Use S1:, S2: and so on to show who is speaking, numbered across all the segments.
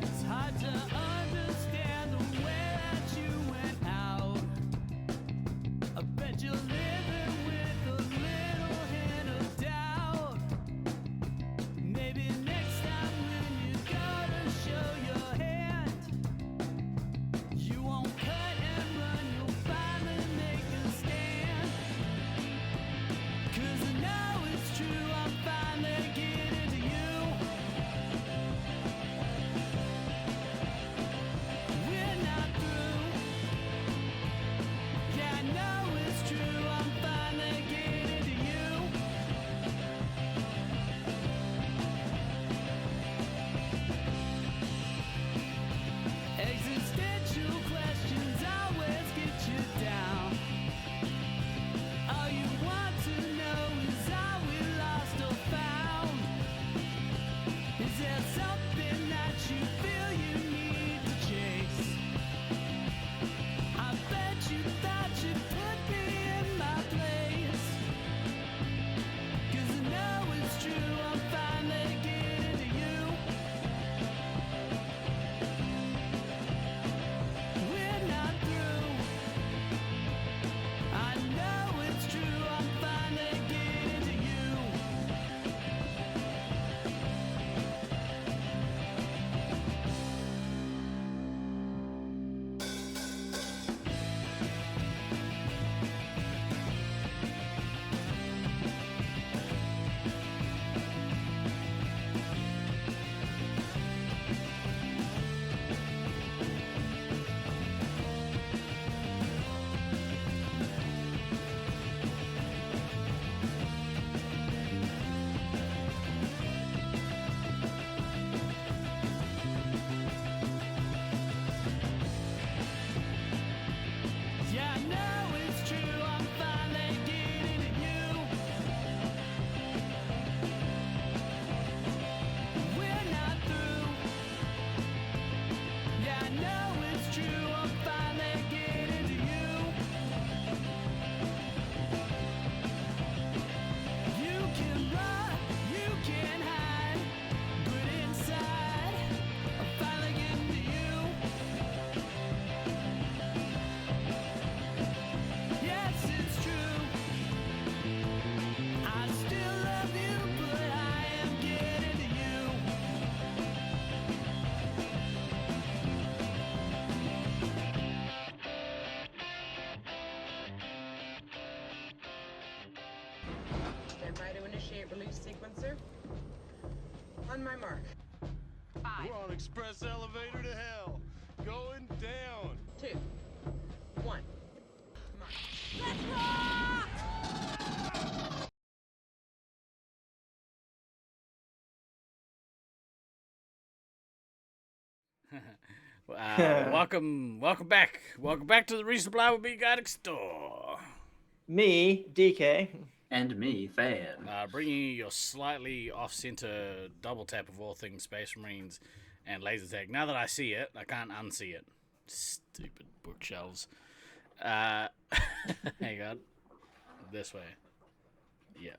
S1: It's hard to understand the way that you went out. I bet you're living with a little hint of doubt. Maybe next time when you go to show your hand, you won't cut and run, you'll finally make a stand. 'Cause I know it's true, I'm finally getting to you. We're not through. Yeah, I know it's true, I'm finally getting to you. Existential questions always get you down. All you want to know is are we lost or found? Is there something that you feel you need to chase? I bet you thought you'd put me in my place. 'Cause I know it's true, I'm finally getting to you. We're not through. I know it's true, I'm finally getting to you. Yeah, I know it's true, I'm finally getting to you. We're not through. Yeah, I know it's true, I'm finally getting to you. You can run, you can hide, but inside, I'm finally getting to you. Yes, it's true. I still love you, but I am getting to you.
S2: Stand by to initiate release sequencer. On my mark.
S3: We're on express elevator to hell. Going down.
S2: 2, 1. Mark.
S1: Welcome back to the Resupply with me, Guiding Store.
S4: Me, DK.
S5: And me, Fan.
S1: Bringing you your slightly off-center double tap of all things Space Marines and laser tag. Now that I see it, I can't unsee it. Stupid bookshelves. Hang on. This way. Yeah.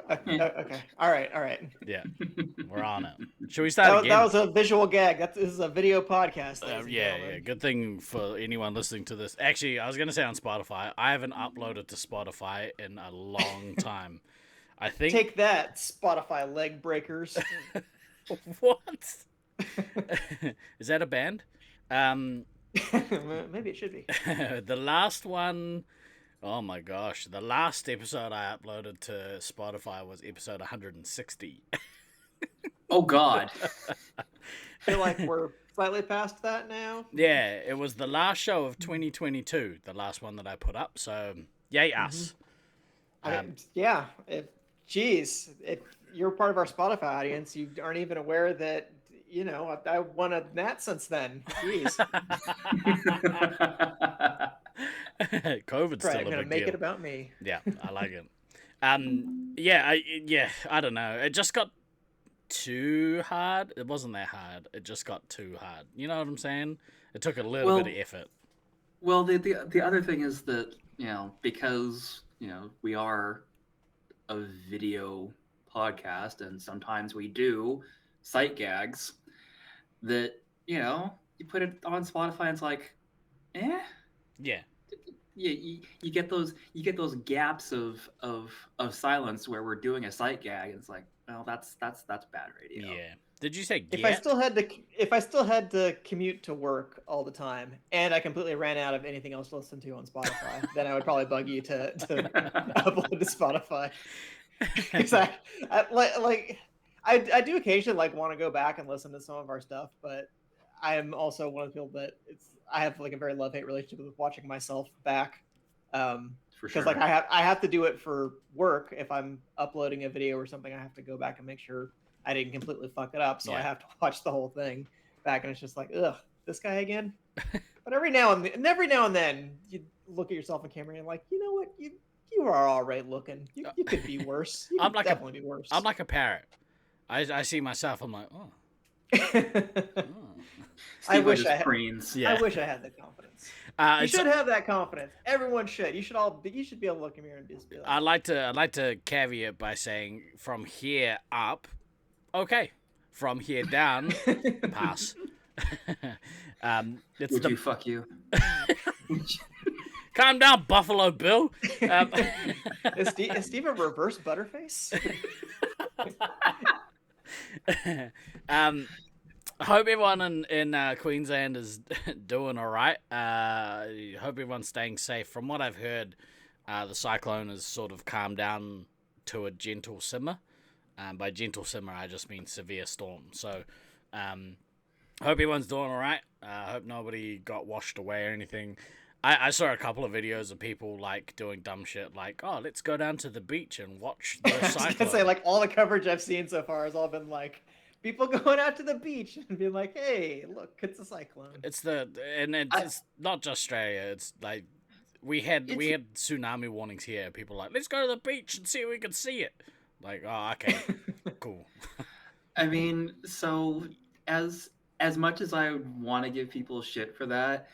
S4: Okay. All right.
S1: Yeah. We're on it. Should we start again?
S4: That was a visual gag. This is a video podcast.
S1: Yeah. Good thing for anyone listening to this. Actually, I was going to say on Spotify. I haven't uploaded to Spotify in a long time. I think.
S4: Take that, Spotify leg breakers.
S1: What? Is that a band?
S4: Maybe it should be.
S1: The last one. Oh my gosh. The last episode I uploaded to Spotify was episode 160.
S5: Oh, God.
S4: I feel like we're slightly past that now.
S1: Yeah, it was the last show of 2022, the last one that I put up. So, yay us.
S4: Yeah. Geez, if you're part of our Spotify audience, you aren't even aware that, I won a Nat since then. Jeez.
S1: COVID's
S4: Right,
S1: still
S4: I'm
S1: a
S4: going to
S1: big
S4: make
S1: deal.
S4: it about me.
S1: Yeah, I like it. I don't know. It just got too hard. It wasn't that hard. It just got too hard. You know what I'm saying? It took a little bit of effort.
S5: Well, the other thing is that, because, we are a video podcast, and sometimes we do sight gags that, you put it on Spotify and it's like, eh?
S6: Yeah.
S5: You get those gaps of silence where we're doing a sight gag, and it's like, well, that's bad radio.
S6: Yeah. Did you say get?
S4: If I still had to commute to work all the time, and I completely ran out of anything else to listen to on Spotify, then I would probably bug you to upload to Spotify. Because I do occasionally want to go back and listen to some of our stuff, but I am also one of the people that I have a very love-hate relationship with watching myself back.
S5: For
S4: because
S5: sure.
S4: I have to do it for work. If I'm uploading a video or something, I have to go back and make sure I didn't completely fuck it up. So I have to watch the whole thing back, and it's just like, ugh, this guy again. But every now and then you look at yourself in camera and you're like, you know what, you are all right looking. You could be worse. You could definitely be worse.
S6: I'm like a parrot. I see myself. I'm like, oh.
S4: I wish I had the confidence. You should have that confidence. Everyone should. You should be able to look in the mirror and just be like,
S6: I'd like to caveat by saying, from here up, okay. From here down, pass.
S5: Would you fuck you?
S6: Calm down, Buffalo Bill.
S4: Is Steve a reverse Butterface?
S6: I hope everyone in Queensland is doing all right. Hope everyone's staying safe. From what I've heard, the cyclone has sort of calmed down to a gentle simmer. By gentle simmer, I just mean severe storm. So, hope everyone's doing all right. Hope nobody got washed away or anything. I saw a couple of videos of people doing dumb shit, like, oh, let's go down to the beach and watch the cyclone. I was gonna
S4: say, all the coverage I've seen so far has all been people going out to the beach and being like, hey, look, it's a cyclone.
S6: It's not just Australia. It's we had tsunami warnings here. People let's go to the beach and see if we can see it. Like, oh, okay, cool.
S5: I mean, so as much as I want to give people shit for that,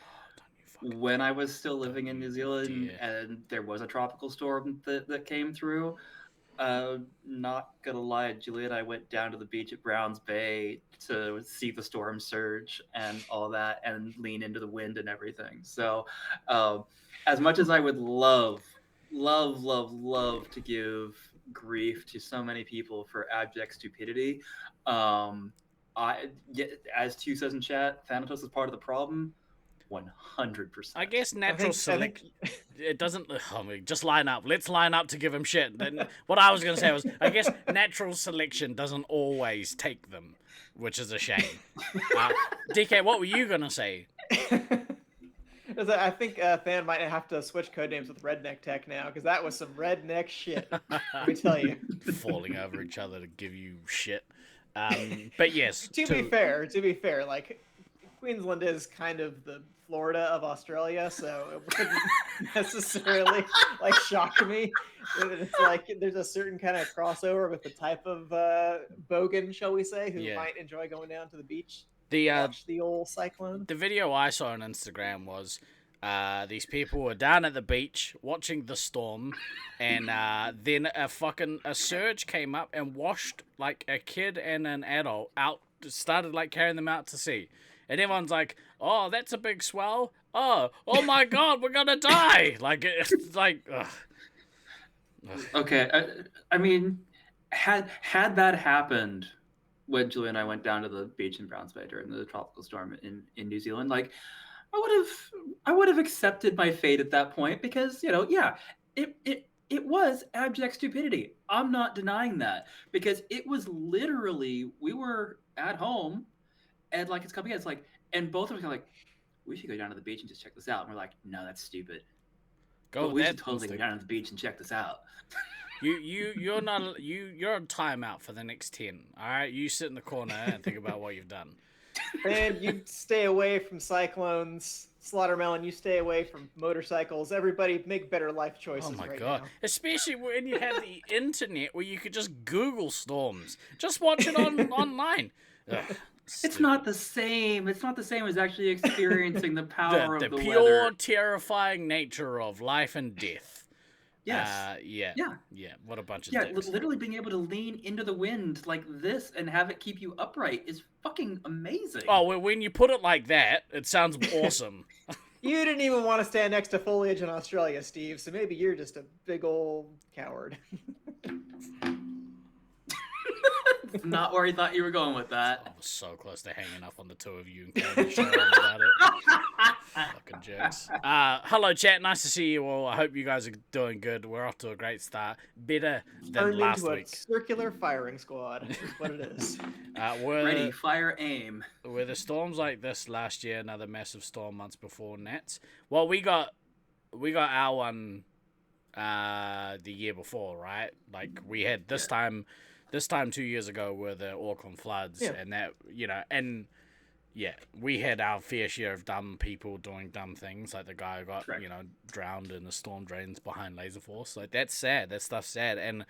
S5: when I was still living in New Zealand and there was a tropical storm that came through, not gonna lie, Julia and I went down to the beach at Browns Bay to see the storm surge and all that and lean into the wind and everything. So as much as I would love to give grief to so many people for abject stupidity, as Q says in chat, Thanatos is part of the problem. 100%.
S6: I guess natural selection. It doesn't. Just line up. Let's line up to give him shit. Then what I was going to say was, I guess natural selection doesn't always take them, which is a shame. DK, what were you going to say?
S4: I think Than might have to switch codenames with Redneck Tech now, because that was some redneck shit. Let me tell you.
S6: Falling over each other to give you shit. But yes.
S4: To be fair, Queensland is kind of the Florida of Australia, so it wouldn't necessarily shock me. It's there's a certain kind of crossover with the type of bogan, shall we say, who might enjoy going down to the beach. Watch the old cyclone.
S6: The video I saw on Instagram was these people were down at the beach watching the storm, and then a surge came up and washed a kid and an adult out, started carrying them out to sea. And everyone's like, oh, that's a big swell. Oh my God, we're gonna die. It's like, ugh.
S5: Okay, I mean, had that happened when Julia and I went down to the beach in Browns Bay during the tropical storm in New Zealand, I would have accepted my fate at that point, because it was abject stupidity. I'm not denying that, because it was literally, we were at home and it's coming in. It's and both of us are we should go down to the beach and just check this out. And we're like, no, that's stupid. We should totally go down to the beach and check this out.
S6: You're on timeout for the next 10. All right, you sit in the corner and think about what you've done.
S4: And you stay away from cyclones. Slaughtermelon, you stay away from motorcycles. Everybody make better life choices.
S6: Oh my
S4: right
S6: God!
S4: Now.
S6: Especially when you have the internet where you could just Google storms. Just watch it online. Ugh.
S5: It's not the same. It's not the same as actually experiencing the power of the
S6: pure,
S5: weather.
S6: terrifying nature of life and death.
S5: Yes.
S6: Yeah.
S5: Yeah.
S6: Yeah. What a bunch of
S5: Yeah,
S6: dicks.
S5: literally being able to lean into the wind like this and have it keep you upright is fucking amazing.
S6: Oh, well, when you put it like that, it sounds awesome.
S4: You didn't even want to stand next to foliage in Australia, Steve, so maybe you're just a big old coward.
S5: Not where I thought you were going with
S6: I
S5: that.
S6: was so close to hanging up on the two of you and Kevin showing about it. Fucking jerks. Hello, chat. Nice to see you all. I hope you guys are doing good. We're off to a great start. Better than
S4: Turned
S6: last
S4: into a
S6: week.
S4: circular firing squad, is what it is.
S5: Ready, fire, aim.
S6: Were the storms like this last year? Another massive storm months before Nats. Well, we got our one the year before, right? Like we had this time 2 years ago were the Auckland floods, and that and we had our fair share of dumb people doing dumb things, like the guy who got drowned in the storm drains behind Laser Force. Like that's sad. That stuff's sad. And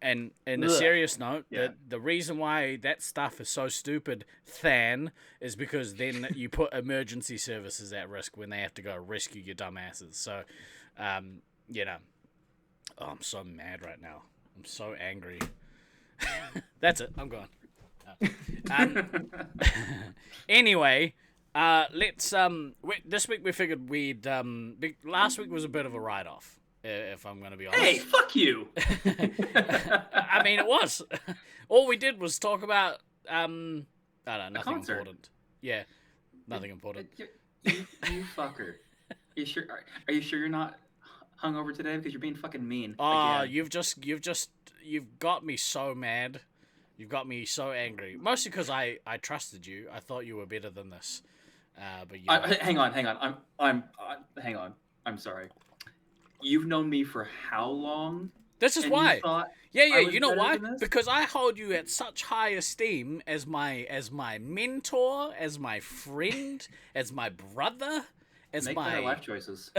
S6: in a serious note, the reason why that stuff is so stupid, Than, is because then you put emergency services at risk when they have to go rescue your dumbasses. So, oh, I'm so mad right now. I'm so angry. That's it. I'm gone. Anyway, let's this week we figured we'd last week was a bit of a write-off, if I'm going to be honest.
S5: Hey, fuck you.
S6: I mean, it was. All we did was talk about I don't know, nothing important. Yeah, nothing important.
S5: You fucker. You sure? Are you sure you're not hungover today? Because you're being fucking mean.
S6: Oh,
S5: again.
S6: You've got me so mad. You've got me so angry. Mostly because I trusted you. I thought you were better than this. But
S5: hang on. Hang on. I'm sorry. You've known me for how long?
S6: This is why. Yeah. You know why?
S5: Because
S6: Because I hold you at such high esteem as my mentor, as my friend, as my brother.
S5: Make better life choices.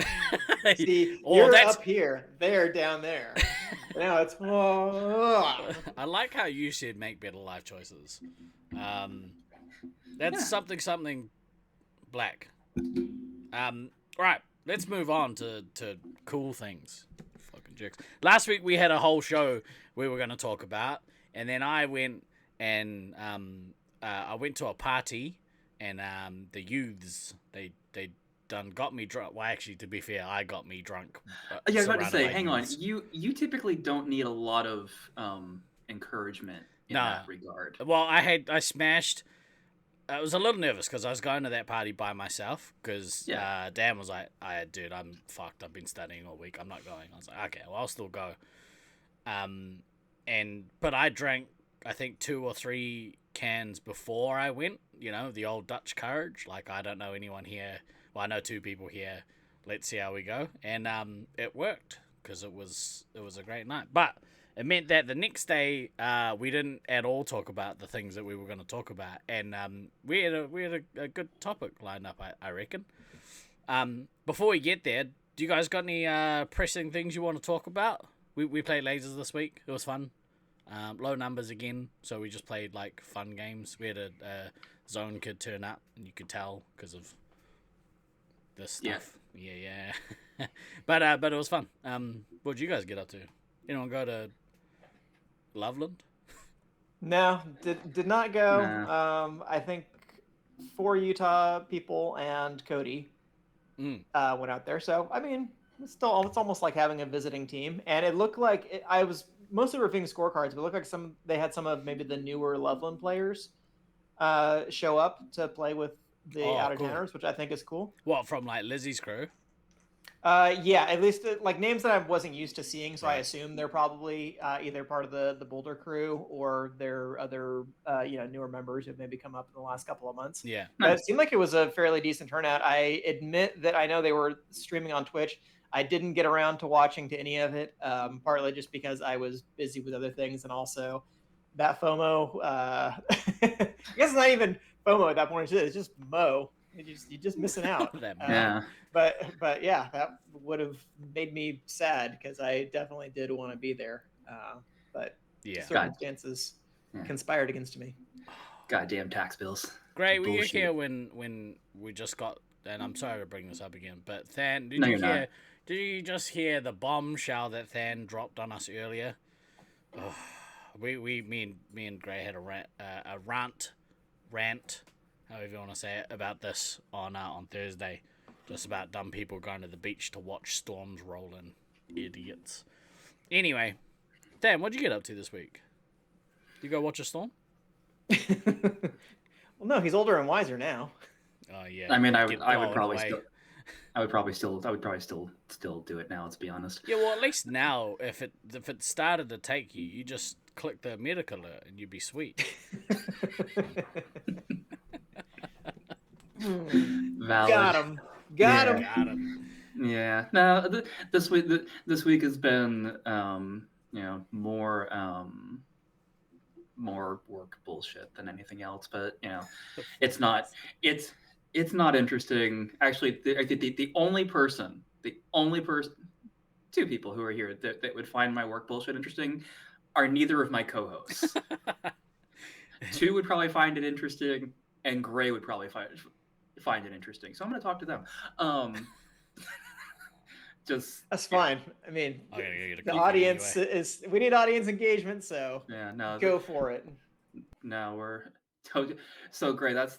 S4: See, you're up here, they're down there. Now it's.
S6: I like how you said make better life choices. That's something black. Right, let's move on to cool things. Fucking jerks. Last week we had a whole show we were going to talk about, and then I went and I went to a party, and the youths they got me drunk. Well, actually, to be fair, I got me drunk.
S5: I was about to say, hang on. You typically don't need a lot of encouragement in that regard.
S6: Well, I smashed. I was a little nervous because I was going to that party by myself because Dan was like, dude, I'm fucked. I've been studying all week. I'm not going. I was like, okay, well, I'll still go. But I drank, I think, 2 or 3 cans before I went. You know, the old Dutch courage. Like, I don't know anyone here. Well, I know 2 people here. Let's see how we go. And it worked because it was a great night. But it meant that the next day we didn't at all talk about the things that we were going to talk about. And we had a good topic lined up, I reckon. Before we get there, do you guys got any pressing things you want to talk about? We played lasers this week. It was fun. Low numbers again, so we just played like fun games. We had a zone kid turn up, and you could tell because of this stuff. Yeah. but it was fun. What did you guys get up to? Anyone go to Loveland?
S4: No, did not go.
S5: No.
S4: I think 4 Utah people and Cody went out there. So I mean, it's almost like having a visiting team. And it looked like I was mostly reviewing scorecards, but it looked like they had some of maybe the newer Loveland players show up to play with the out-of-towners, which I think is cool.
S6: What, from like Lizzie's crew?
S4: Yeah, at least like names that I wasn't used to seeing, so I assume they're probably either part of the Boulder crew or they're other newer members who've maybe come up in the last couple of months.
S6: Yeah,
S4: but it seemed like it was a fairly decent turnout. I admit that I know they were streaming on Twitch. I didn't get around to watching to any of it, partly just because I was busy with other things, and also that FOMO. I guess it's not even FOMO at that point. It's just Mo. You're just missing out.
S5: Yeah.
S4: But yeah, that would have made me sad because I definitely did want to be there. But circumstances conspired against me.
S5: Goddamn tax bills.
S6: Great, were you here when we just got? And I'm sorry to bring this up again, but Than, did Did you just hear the bombshell that Than dropped on us earlier? Oh, me and Gray had a rant, however you want to say it, about this on Thursday. Just about dumb people going to the beach to watch storms roll in. Idiots. Anyway, Dan, what'd you get up to this week? You go watch a storm?
S4: Well, no, he's older and wiser now.
S6: Oh yeah.
S5: I mean, I
S6: Get
S5: would
S6: blown
S5: probably
S6: away.
S5: still do it now. Let's be honest.
S6: Yeah, well, at least now, if it started to take you, you just click the medic alert and you'd be sweet.
S5: Valid.
S4: Got him. Got him.
S6: Got him.
S5: Yeah. No, this week has been more work bullshit than anything else. But it's not interesting. Actually, the only person, two people who are here that would find my work bullshit interesting are neither of my co-hosts. Two would probably find it interesting, and Gray would probably find it interesting. So I'm going to talk to them.
S4: That's fine. I mean, the audience
S6: anyway.
S4: we need audience engagement, so
S5: yeah, no,
S4: go for it.
S5: No, so Gray. That's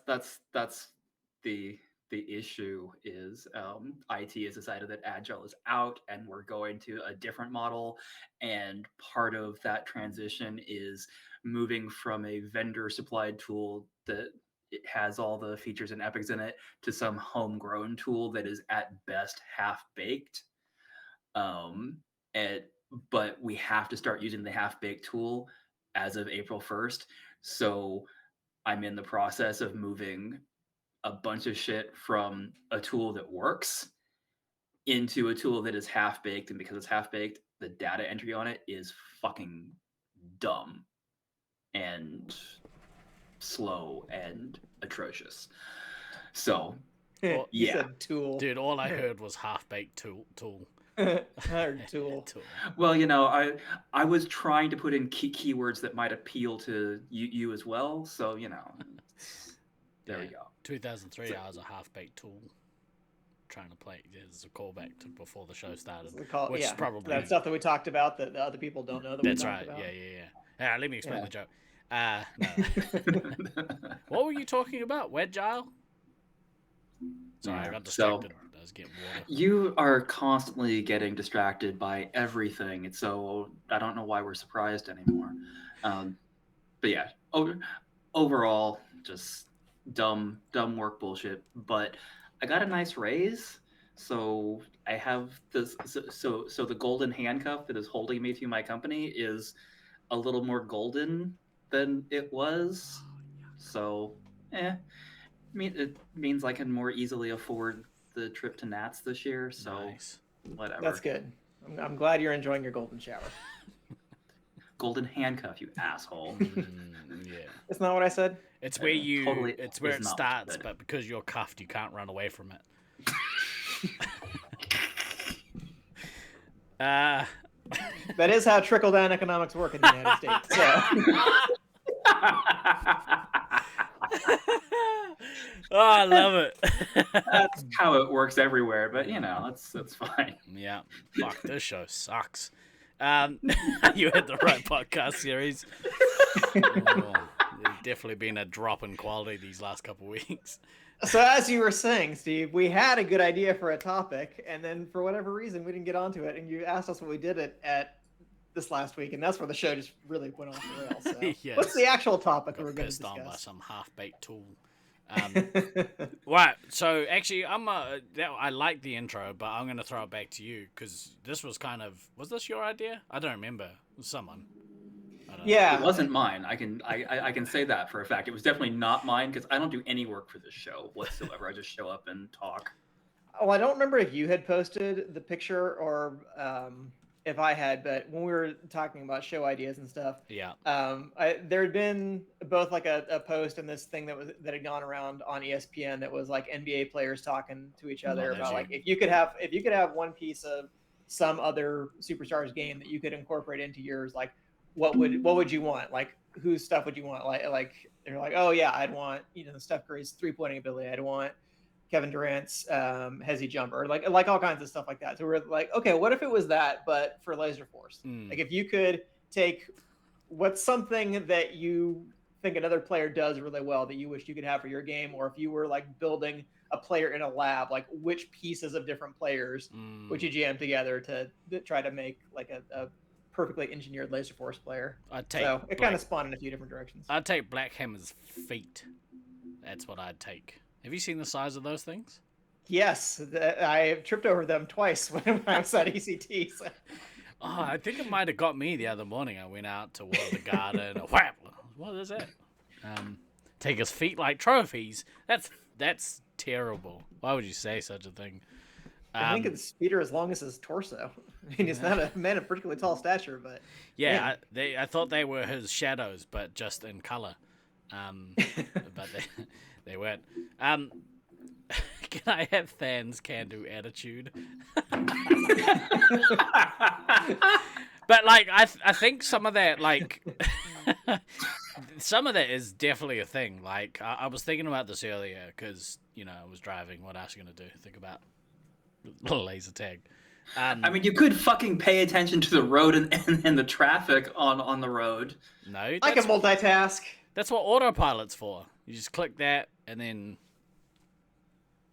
S5: the issue is IT has decided that Agile is out and we're going to a different model, and part of that transition is moving from a vendor supplied tool that it has all the features and epics in it to some homegrown tool that is at best half baked. But we have to start using the half baked tool as of April 1st. So I'm in the process of moving a bunch of shit from a tool that works into a tool that is half baked, and because it's half baked, the data entry on it is fucking dumb and slow and atrocious. So
S4: Well,
S5: yeah,
S4: said tool.
S6: Dude, all I heard was half-baked tool.
S4: I heard tool.
S5: Well, I was trying to put in keywords that might appeal to you as well. So there we go.
S6: 2003, I was a half-baked tool. Trying to play as a callback to before the show started. Which is probably
S4: that stuff that we talked about that the other people don't know.
S6: That's right. About. Yeah. Let me explain the joke. No. What were you talking about? Wedgile? Sorry, I got distracted. I was getting water.
S5: You are constantly getting distracted by everything, and so I don't know why we're surprised anymore. But yeah, overall, just dumb work bullshit. But I got a nice raise, so I have this. So the golden handcuff that is holding me to my company is a little more golden than it was. So, it means I can more easily afford the trip to Nats this year. So,
S6: nice.
S5: Whatever.
S4: That's good. I'm glad you're enjoying your golden shower.
S5: Golden handcuff, you asshole.
S6: Yeah.
S4: That's not what I said.
S6: It's where it's where it starts,
S5: good.
S6: But because you're cuffed, you can't run away from it.
S4: That is how trickle-down economics work in the United States. So.
S6: Oh, I love it.
S5: That's how it works everywhere, but that's fine.
S6: Yeah. Fuck, this show sucks. You had the right podcast series. There's definitely been a drop in quality these last couple of weeks.
S4: So as you were saying, Steve, we had a good idea for a topic, and then for whatever reason we didn't get onto it, and you asked us what we did at this last week, and that's where the show just really went off the rails. So.
S6: Yes.
S4: What's the actual topic
S6: Got
S4: we're going to
S6: pissed on by
S4: discuss?
S6: some half-baked tool. Right, so actually I like the intro, but I'm going to throw it back to you because this was was this your idea? I don't remember. It was someone.
S4: Yeah,
S5: It wasn't mine. I can say that for a fact. It was definitely not mine because I don't do any work for this show whatsoever. I just show up and talk.
S4: Oh, I don't remember if you had posted the picture or if I had, but when we were talking about show ideas and stuff,
S6: Yeah.
S4: There had been both like a post and this thing that had gone around on ESPN that was like NBA players talking to each other about like if you could have one piece of some other superstar's game that you could incorporate into yours, like what would you want? Like whose stuff would you want? Like they're like, oh yeah, I'd want Steph Curry's 3-point ability. I'd want Kevin Durant's hezzy jumper, like all kinds of stuff like that. So we're like, okay, what if it was that, but for Laser Force? Like if you could take what's something that you think another player does really well that you wish you could have for your game, or if you were like building a player in a lab, like which pieces of different players would you jam together to try to make like a perfectly engineered Laser Force player? So it kind of spawned in a few different directions.
S6: I'd take Black Hammer's feet. That's what I'd take. Have you seen the size of those things?
S4: Yes, I tripped over them twice when I was at ECT. So.
S6: Oh, I think it might have got me the other morning. I went out to water the garden. Whap! What is that? Take his feet like trophies. That's terrible. Why would you say such a thing?
S4: I think it's Peter as long as his torso. I mean, he's not a man of particularly tall stature, but
S6: yeah, I thought they were his shadows, but just in color. But they weren't. Can I have Than's can-do attitude? But like, I think some of that, like, some of that is definitely a thing. Like, I was thinking about this earlier because I was driving. What else are you gonna do? Think about laser tag.
S5: I mean, you could fucking pay attention to the road and the traffic on the road.
S6: No,
S4: I can multitask.
S6: That's what autopilot's for. You just click that and then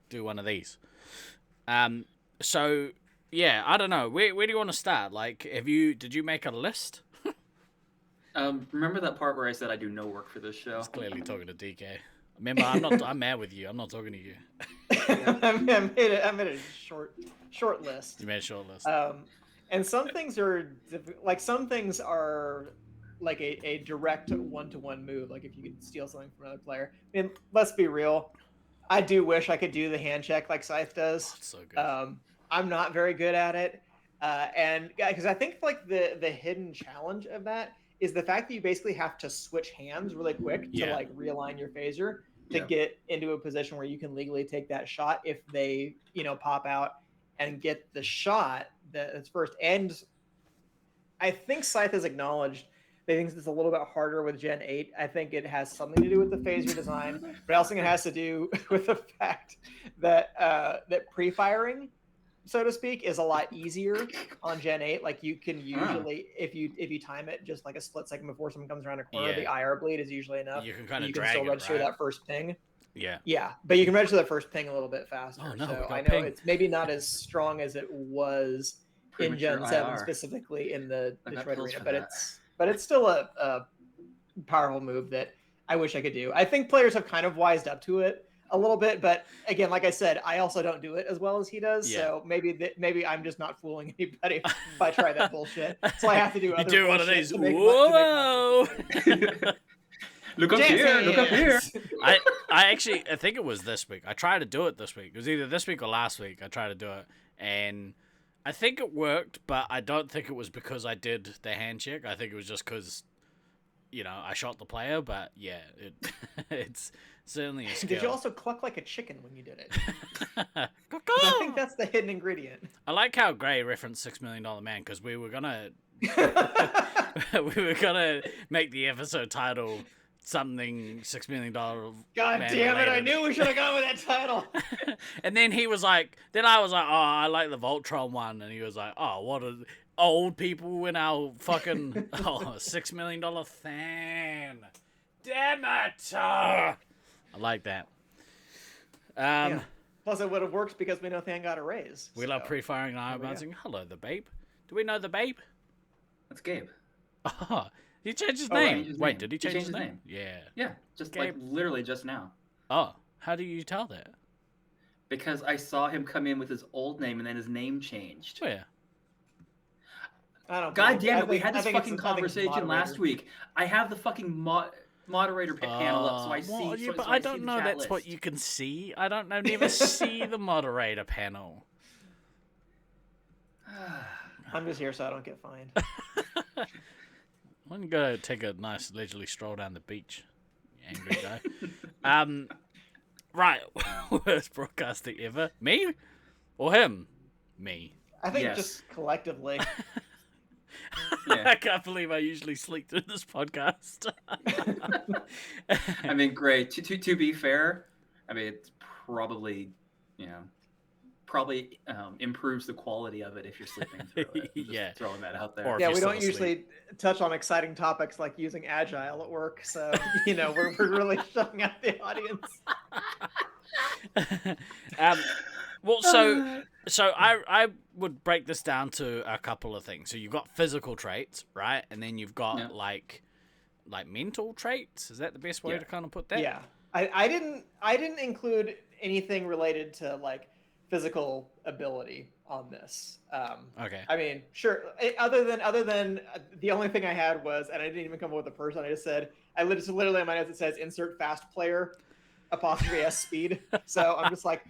S6: do one of these. So yeah, I don't know. Where do you want to start? Like, did you make a list?
S5: Remember that part where I said I do no work for this show?
S6: I was clearly talking to DK. Remember, I'm mad with you. I'm not talking to you.
S4: I made a short list.
S6: You made a short list.
S4: And some things are like a direct one-to-one move. Like if you could steal something from another player. I mean, let's be real. I do wish I could do the hand check like Scythe does.
S6: It's so good.
S4: I'm not very good at it. And because I think like the hidden challenge of that is the fact that you basically have to switch hands really quick to like realign your phaser to get into a position where you can legally take that shot if they, pop out and get the shot that's first. And I think Scythe has acknowledged they think it's a little bit harder with Gen 8. I think it has something to do with the phaser design, but I also think it has to do with the fact that that pre-firing, so to speak, is a lot easier on Gen 8. Like you can usually, if you time it just like a split second before someone comes around a corner, the IR bleed is usually enough.
S6: You can kind of
S4: still register that first ping.
S6: Yeah.
S4: Yeah, but you can register that first ping a little bit faster.
S6: Oh, no,
S4: so I know it's maybe not as strong as it was in Gen 7,
S5: IR.
S4: Specifically in the Detroit arena, but it's still a powerful move that I wish I could do. I think players have kind of wised up to it a little bit, but again, like I said, I also don't do it as well as he does. Yeah. So maybe I'm just not fooling anybody if I try that bullshit. So I have to do other
S6: do one of these.
S4: Whoa!
S5: Look up here! Look up here!
S6: I think it was this week. I tried to do it this week. It was either this week or last week. I tried to do it, and I think it worked, but I don't think it was because I did the hand check. I think it was just because, I shot the player. But yeah, it's certainly a skill.
S4: Did you also cluck like a chicken when you did it? I think that's the hidden ingredient.
S6: I like how Gray referenced $6 Million Man because we were gonna make the episode title something $6 Million.
S4: God damn it! I knew we should have gone with that title.
S6: And then I was like, oh, I like the Voltron one, and he was like, oh, what are old people in our fucking $6 Million fan? Damn it! I like that.
S4: Yeah. Plus, it would have worked because we know Than got a raise.
S6: We love pre-firing and IR bouncing. Hello, the Babe. Do we know the Babe?
S5: That's Gabe.
S6: Oh, he changed his name.
S5: Right,
S6: Wait, did he change his name? Yeah.
S5: Yeah, just
S6: Gabe.
S5: literally just now.
S6: Oh, how do you tell that?
S5: Because I saw him come in with his old name and then his name changed.
S6: Oh, yeah.
S4: I don't.
S5: God damn it! We had this fucking conversation last week. I have the fucking moderator panel up, so I see.
S6: Yeah, but I don't know that's list. What you can see. I never see the moderator panel.
S4: I'm just here so I don't get fined.
S6: I'm gonna go take a nice leisurely stroll down the beach, you angry guy. Right, worst broadcaster ever? Me or him? Me.
S4: I think just collectively.
S5: Yeah.
S6: I can't believe I usually sleep through this podcast.
S5: I mean, great. To be fair, I mean it's probably probably improves the quality of it if you're sleeping through it. I'm just throwing that out there.
S6: Or if
S4: Yeah,
S6: you're
S4: we
S6: still
S4: don't
S6: asleep.
S4: usually touch on exciting topics like using agile at work, so we're really shutting out the audience.
S6: Well, so I would break this down to a couple of things. So you've got physical traits, right? And then you've got like mental traits. Is that the best way to kind of put that?
S4: Yeah. I didn't include anything related to like physical ability on this.
S6: Okay.
S4: I mean, sure. Other than the only thing I had was, and I didn't even come up with a person. I just said literally on my notes it says insert fast player *S speed. So I'm just like,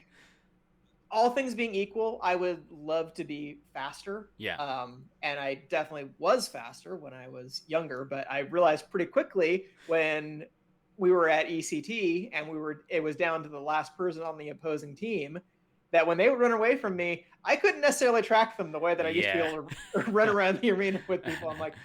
S4: all things being equal, I would love to be faster.
S6: Yeah.
S4: And I definitely was faster when I was younger, but I realized pretty quickly when we were at ECT and it was down to the last person on the opposing team, that when they would run away from me, I couldn't necessarily track them the way that I used to be able to run around the arena with people. I'm like,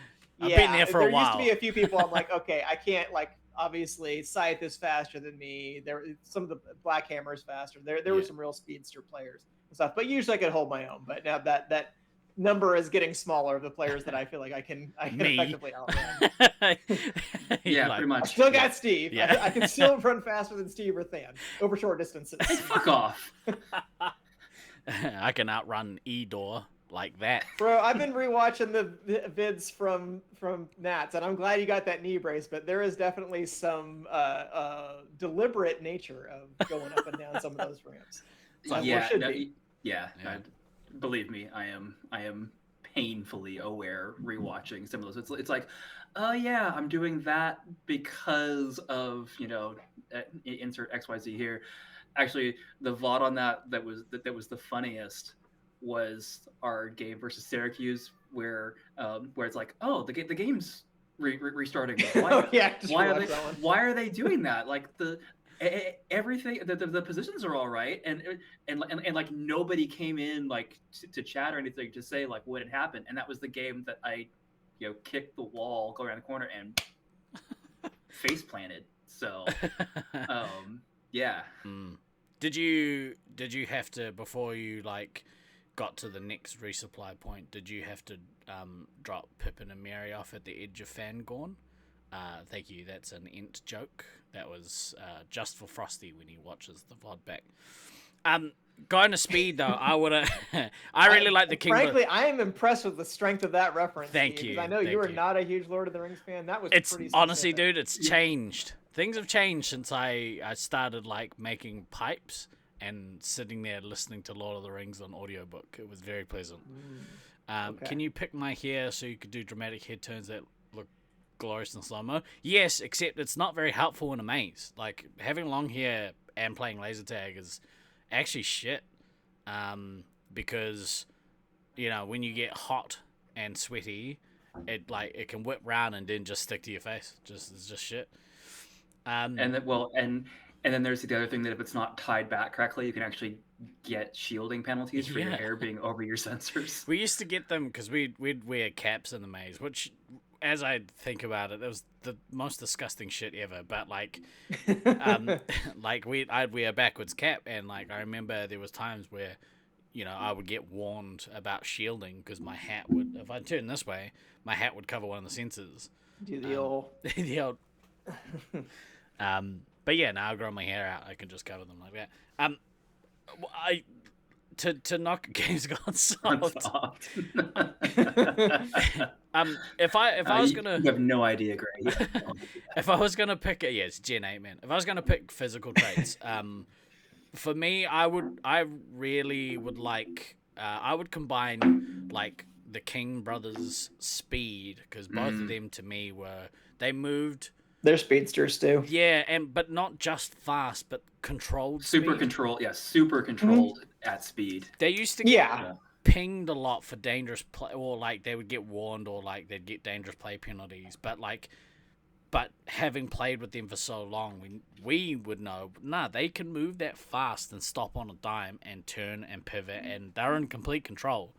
S6: I've been there for a while.
S4: Used to be a few people. I'm like, okay, I can't, like, obviously Scythe is faster than me. Some of the Black Hammer is faster. There were some real speedster players and stuff, but usually I could hold my own. But now that number is getting smaller of the players that I feel like I can effectively outrun.
S5: Pretty much.
S4: I still got Steve. Yeah. I can still run faster than Steve or Than over short distances.
S5: Hey, fuck off.
S6: I can outrun Edor like that.
S4: Bro, I've been rewatching the vids from Nats, and I'm glad you got that knee brace, but there is definitely some deliberate nature of going up and down some of those ramps.
S5: Believe me, I am painfully aware rewatching some of those. It's like, I'm doing that because of, insert XYZ here. Actually, the VOD on that was the funniest was our game versus Syracuse, where it's like, oh, the game's restarting. Why are they doing that? Like everything, the positions are all right, and like nobody came in like to chat or anything to say like what had happened, and that was the game that I kicked the wall, go around the corner, and face planted. So
S6: Did you have to, before you like got to the next resupply point, did you have to drop Pippin and Mary off at the edge of Fangorn? Thank you, that's an Ent joke. That was just for Frosty when he watches the VOD back. Going to speed though, I would have. I really like the King.
S4: Frankly, I am impressed with the strength of that reference.
S6: Thank you.
S4: I know you are not a huge Lord of the Rings fan. That was pretty
S6: honestly,
S4: specific.
S6: dude, it's changed. Things have changed since I started like making pipes and sitting there listening to Lord of the Rings on audiobook. It was very pleasant. Okay. Can you pick my hair so you could do dramatic head turns that look glorious in slow-mo? Yes, except it's not very helpful in a maze. Like, having long hair and playing laser tag is actually shit. Because, when you get hot and sweaty, it can whip round and then just stick to your face. It's just shit.
S5: And then there's the other thing that if it's not tied back correctly, you can actually get shielding penalties for your hair being over your sensors.
S6: We used to get them because we'd wear caps in the maze, which, as I think about it, was the most disgusting shit ever. But like, I'd wear a backwards cap, and like I remember there was times where, I would get warned about shielding because my hat would, if I turned this way, my hat would cover one of the sensors.
S4: Do the old.
S6: But yeah, now I've grown my hair out. I can just cover them like that. To knock Games Gone Soft. If I was gonna,
S5: you have no idea, Greg.
S6: If I was gonna pick it, it's Gen 8, man. If I was gonna pick physical traits, for me, I really would like, I would combine like the King brothers' speed, because both of them to me they moved.
S4: They're speedsters too.
S6: Yeah, but not just fast, but controlled.
S5: Super controlled at speed.
S6: They used to get pinged a lot for dangerous play, or like they would get warned, or like they'd get dangerous play penalties. But having played with them for so long, we would know, they can move that fast and stop on a dime and turn and pivot, and they're in complete control.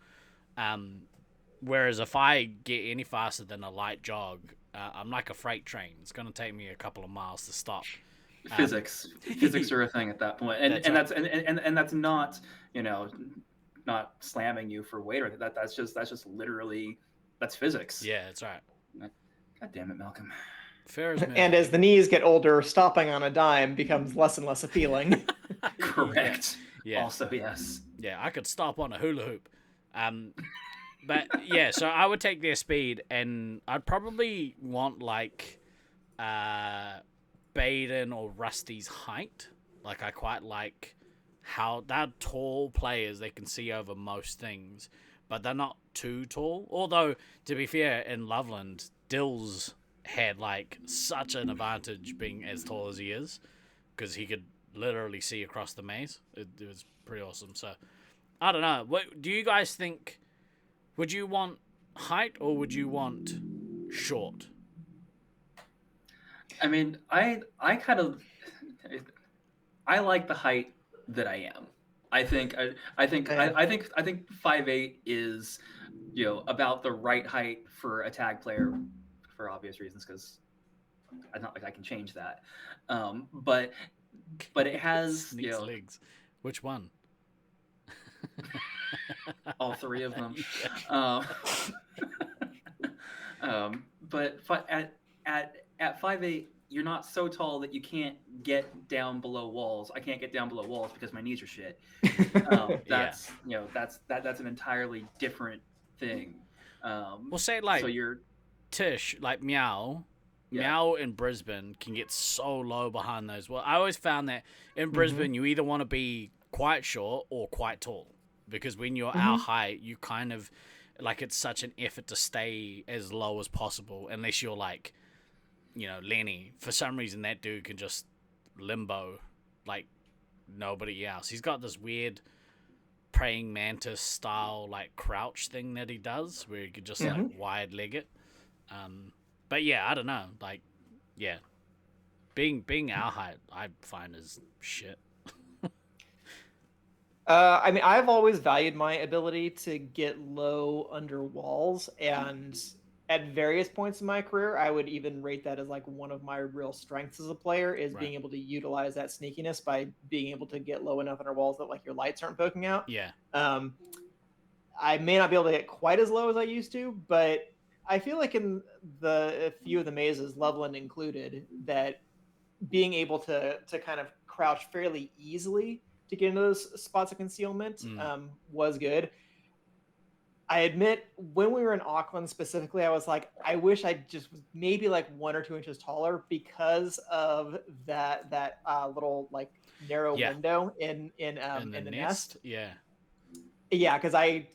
S6: Whereas if I get any faster than a light jog, I'm like a freight train. It's going to take me a couple of miles to stop.
S5: Physics are a thing at that point, and
S6: That's
S5: and that's not, not slamming you for weight or that's just literally that's physics.
S6: Yeah, that's right.
S5: God damn it, Malcolm.
S6: Fair as
S4: And as the knees get older, stopping on a dime becomes less and less appealing.
S5: Correct.
S6: Yeah.
S5: Also, yes.
S6: Yeah, I could stop on a hula hoop. But yeah, so I would take their speed, and I'd probably want like Baden or Rusty's height. Like I quite like how they're tall players. They can see over most things, but they're not too tall. Although, to be fair, in Loveland, Dills had like such an advantage being as tall as he is, because he could literally see across the maze. It was pretty awesome. So I don't know. What do you guys think? Would you want height or would you want short?
S5: I mean, I kind of I like the height that I am. I think 5'8" is, about the right height for a tag player, for obvious reasons, because it's not like I can change that. But it has
S6: legs. Which one?
S5: all three of them. But at 5'8", you're not so tall that you can't get down below walls. I can't get down below walls because my knees are shit. That's an entirely different thing.
S6: We'll say like
S5: so you're
S6: Tish, like Meow.
S5: Yeah.
S6: Meow in Brisbane can get so low behind those. Well, I always found that in Brisbane, you either want to be quite short or quite tall, because when you're our height, you kind of like, it's such an effort to stay as low as possible, unless you're like, Lenny. For some reason, that dude can just limbo like nobody else. He's got this weird praying mantis style like crouch thing that he does, where he could just like wide leg it. But yeah, I don't know. Like, yeah, being our height, I find is shit.
S4: I mean, I've always valued my ability to get low under walls, and at various points in my career, I would even rate that as like one of my real strengths as a player, is being able to utilize that sneakiness by being able to get low enough under walls that like your lights aren't poking out.
S6: Yeah.
S4: I may not be able to get quite as low as I used to, but I feel like in a few of the mazes, Loveland included, that being able to kind of crouch fairly easily to get into those spots of concealment was good. I admit, when we were in Auckland specifically, I was like, I wish I just was maybe like 1 or 2 inches taller, because of that little like narrow window in the nest.
S6: Yeah.
S4: Yeah, because I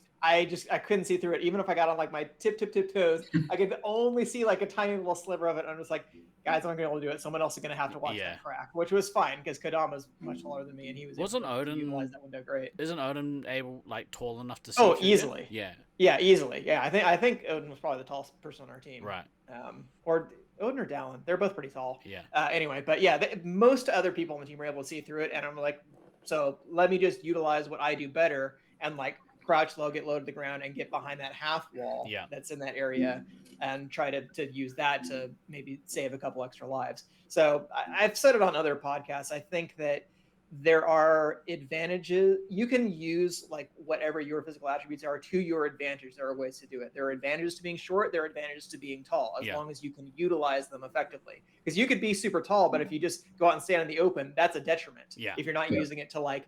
S4: couldn't see through it. Even if I got on like my tip toes, I could only see like a tiny little sliver of it. And I'm just like, guys, I'm not gonna be able to do it. Someone else is gonna have to watch that crack, which was fine because Kodama's much taller than me, and he was
S6: Wasn't
S4: able to
S6: Odin
S4: utilize that window great.
S6: Isn't Odin tall enough to see?
S4: Oh,
S6: through
S4: easily.
S6: it?
S4: Yeah, easily. Yeah, I think Odin was probably the tallest person on our team.
S6: Right.
S4: Or Odin or Dallin, they're both pretty tall.
S6: Yeah.
S4: Anyway, but yeah, most other people on the team were able to see through it, and I'm like, so let me just utilize what I do better and like crouch low, get low to the ground, and get behind that half wall that's in that area, and try to use that to maybe save a couple extra lives. So I've said it on other podcasts. I think that there are advantages. You can use like whatever your physical attributes are to your advantage. There are ways to do it. There are advantages to being short. There are advantages to being tall, as long as you can utilize them effectively. Because you could be super tall, but if you just go out and stand in the open, that's a detriment. If you're not using it to like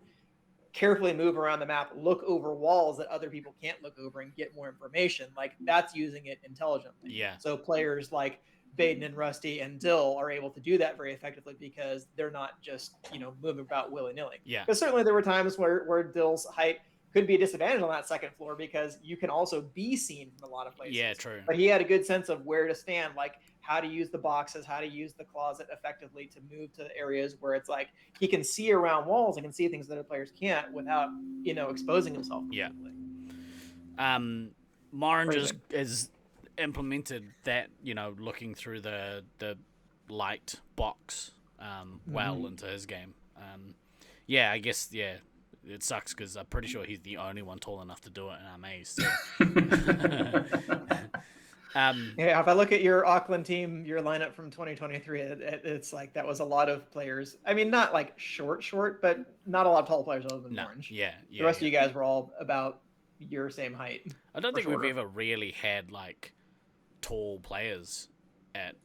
S4: carefully move around the map, look over walls that other people can't look over, and get more information, like that's using it intelligently. So players like Baden and Rusty and Dill are able to do that very effectively, because they're not just moving about willy-nilly. Because certainly there were times where Dill's height could be a disadvantage on that second floor, because you can also be seen from a lot of places.
S6: Yeah, true.
S4: But he had a good sense of where to stand, like how to use the boxes, how to use the closet effectively to move to areas where it's like he can see around walls and can see things that other players can't without exposing himself completely.
S6: Morin just is implemented that, looking through the light box well into his game. I guess it sucks because I'm pretty sure he's the only one tall enough to do it in our maze. So.
S4: Yeah, if I look at your Auckland team, your lineup from 2023, it's like that was a lot of players. I mean, not like short, but not a lot of tall players other than
S6: No,
S4: Orange.
S6: yeah,
S4: The rest
S6: yeah.
S4: of you guys were all about your same height.
S6: I don't
S4: or
S6: think
S4: shorter.
S6: we've ever really had like tall players at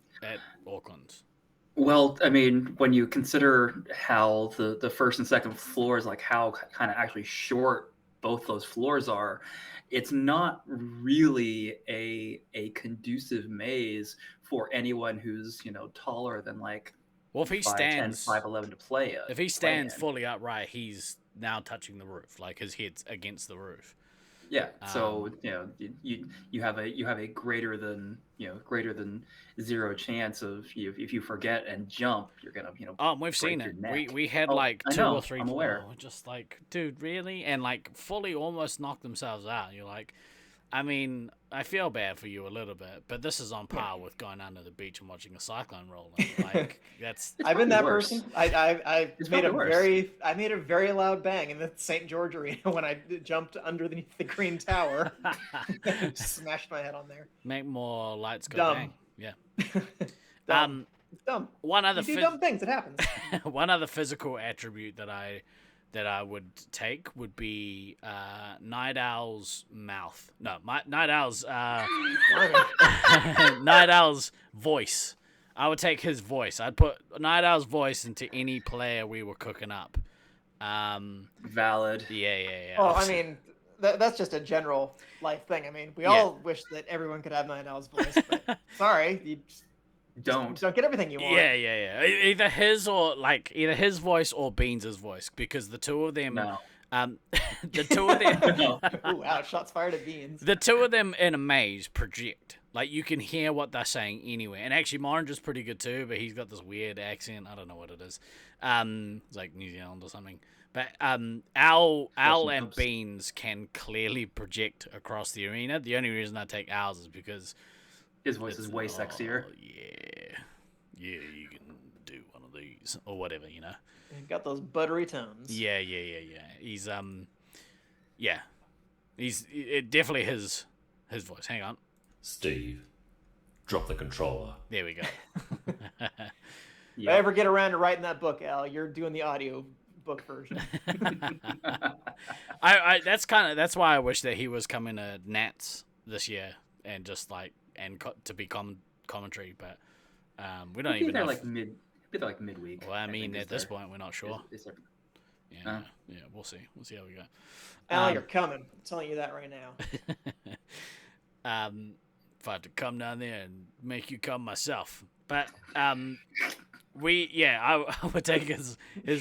S6: Auckland.
S5: Well, I mean, when you consider how the first and second floors, like how kind of actually short both those floors are, it's not really a conducive maze for anyone who's, taller than like
S6: Well, if he
S5: 5'10",
S6: stands,
S5: 5'11" to play it.
S6: if he stands fully upright, he's now touching the roof, like his head's against the roof.
S5: Yeah, so you have a greater than zero chance of if you forget and jump, you're gonna
S6: We've seen it.
S5: neck.
S6: We had
S5: Oh,
S6: like
S5: I
S6: 2
S5: know,
S6: or 3
S5: I'm aware.
S6: people just like, dude, really? And like fully almost knocked themselves out. You're like, I mean, I feel bad for you a little bit, but this is on par with going down to the beach and watching a cyclone roll in. Like that's.
S4: I've been that
S5: worse.
S4: person. I
S5: It's
S4: made a
S5: probably worse.
S4: very very loud bang in the St. George Arena when I jumped underneath the green tower. Smashed my head on there.
S6: Make more lights go
S4: Dumb.
S6: bang. Yeah.
S4: Dumb. It's dumb.
S6: One other
S4: You do dumb things. It happens.
S6: one other physical attribute that I would take would be Night Owl's mouth. No, Night Owl's Night Owl's voice. I would take his voice. I'd put Night Owl's voice into any player we were cooking up.
S5: Valid.
S6: Yeah.
S4: Oh, I mean, that's just a general life thing. I mean, we all wish that everyone could have Night Owl's voice, but sorry, you just
S5: Don't
S4: get everything you want.
S6: Yeah. Either his voice or Beans' voice, because the two of them.
S5: No.
S6: The two of them.
S5: No.
S4: Ooh, wow, shots fired at Beans.
S6: The two of them in a maze project. Like, you can hear what they're saying anywhere. And actually, Morange is pretty good too, but he's got this weird accent. I don't know what it is. It's like New Zealand or something. But Owl and Beans can clearly project across the arena. The only reason I take Owl's is because
S5: His voice is way sexier.
S6: Yeah, you can do one of these or whatever,
S4: You've got those buttery tones.
S6: Yeah. He's definitely his voice. Hang on.
S7: Steve, drop the controller.
S6: There we go.
S4: If I ever get around to writing that book, Al, you're doing the audio book version.
S6: That's why I wish that he was coming to Nats this year and just like to be commentary, but we don't even know.
S5: Be there like midweek.
S6: Well, I mean, at this point, we're not sure. Yeah, we'll see. We'll see how we go.
S4: Al, you're coming. I'm telling you that right now.
S6: If I have to come down there and make you come myself, but I would take his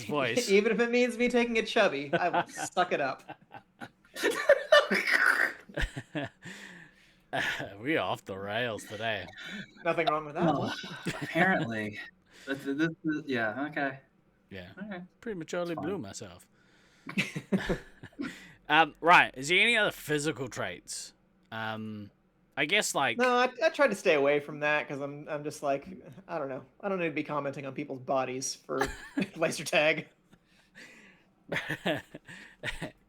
S6: voice.
S4: Even if it means me taking a chubby, I will suck it up.
S6: We are off the rails today.
S4: Nothing wrong with that.
S5: Oh, apparently. Yeah, okay.
S6: Yeah.
S5: Okay.
S6: Prematurely
S5: It's fine.
S6: blew myself. Right. Is there any other physical traits? I guess like
S4: No, I tried to stay away from that because I'm just like, I don't know. I don't need to be commenting on people's bodies for laser tag.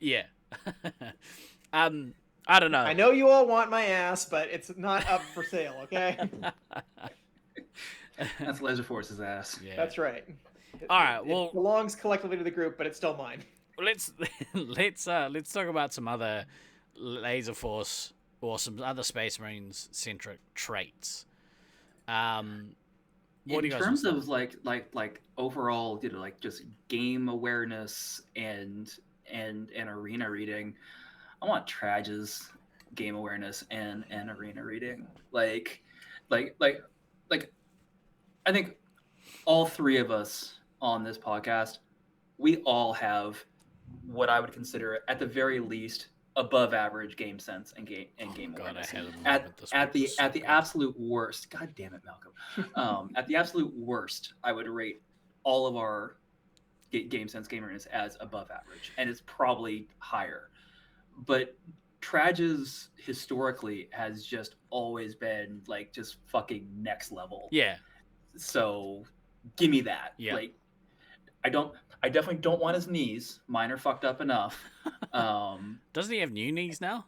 S6: yeah. I don't know.
S4: I know you all want my ass, but it's not up for sale, okay?
S5: That's Laser Force's ass.
S6: Yeah.
S4: That's right.
S6: All right,
S4: It
S6: well-
S4: belongs collectively to the group, but it's still mine.
S6: Let's talk about some other Laser Force or some other Space Marines centric traits. What do you guys
S5: In terms
S6: want to
S5: of like overall, like just game awareness and arena reading, I want Trage's game awareness and arena reading. Like I think all three of us on this podcast, we all have what I would consider at the very least above average game sense and game awareness. At the absolute worst, god damn it, Malcolm. At the absolute worst, I would rate all of our game sense game awareness as above average, and it's probably higher. But Trage's historically has just always been like just fucking next level.
S6: Yeah.
S5: So give me that.
S6: Yeah.
S5: Like I definitely don't want his knees. Mine are fucked up enough.
S6: Doesn't he have new knees now?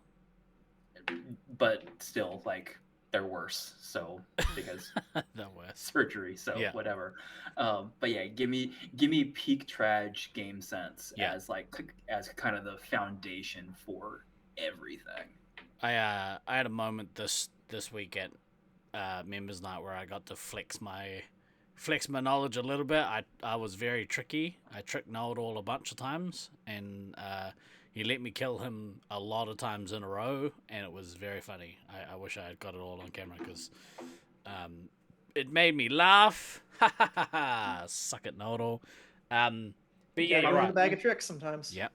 S5: But still, like they're worse. So because
S6: The worst.
S5: surgery, so
S6: Yeah.
S5: whatever. But yeah, give me peak trage game sense
S6: Yeah.
S5: as kind of the foundation for everything.
S6: I had a moment this week at members night where I got to flex my knowledge a little bit. I was very tricky. I tricked Know-It-All a bunch of times, and he let me kill him a lot of times in a row, and it was very funny. I wish I had got it all on camera because it made me laugh. Ha ha ha ha! Suck it, Know-It-All. But yeah,
S4: Gotta
S6: you're
S4: learn
S6: right.
S4: the bag of tricks sometimes.
S6: Yep.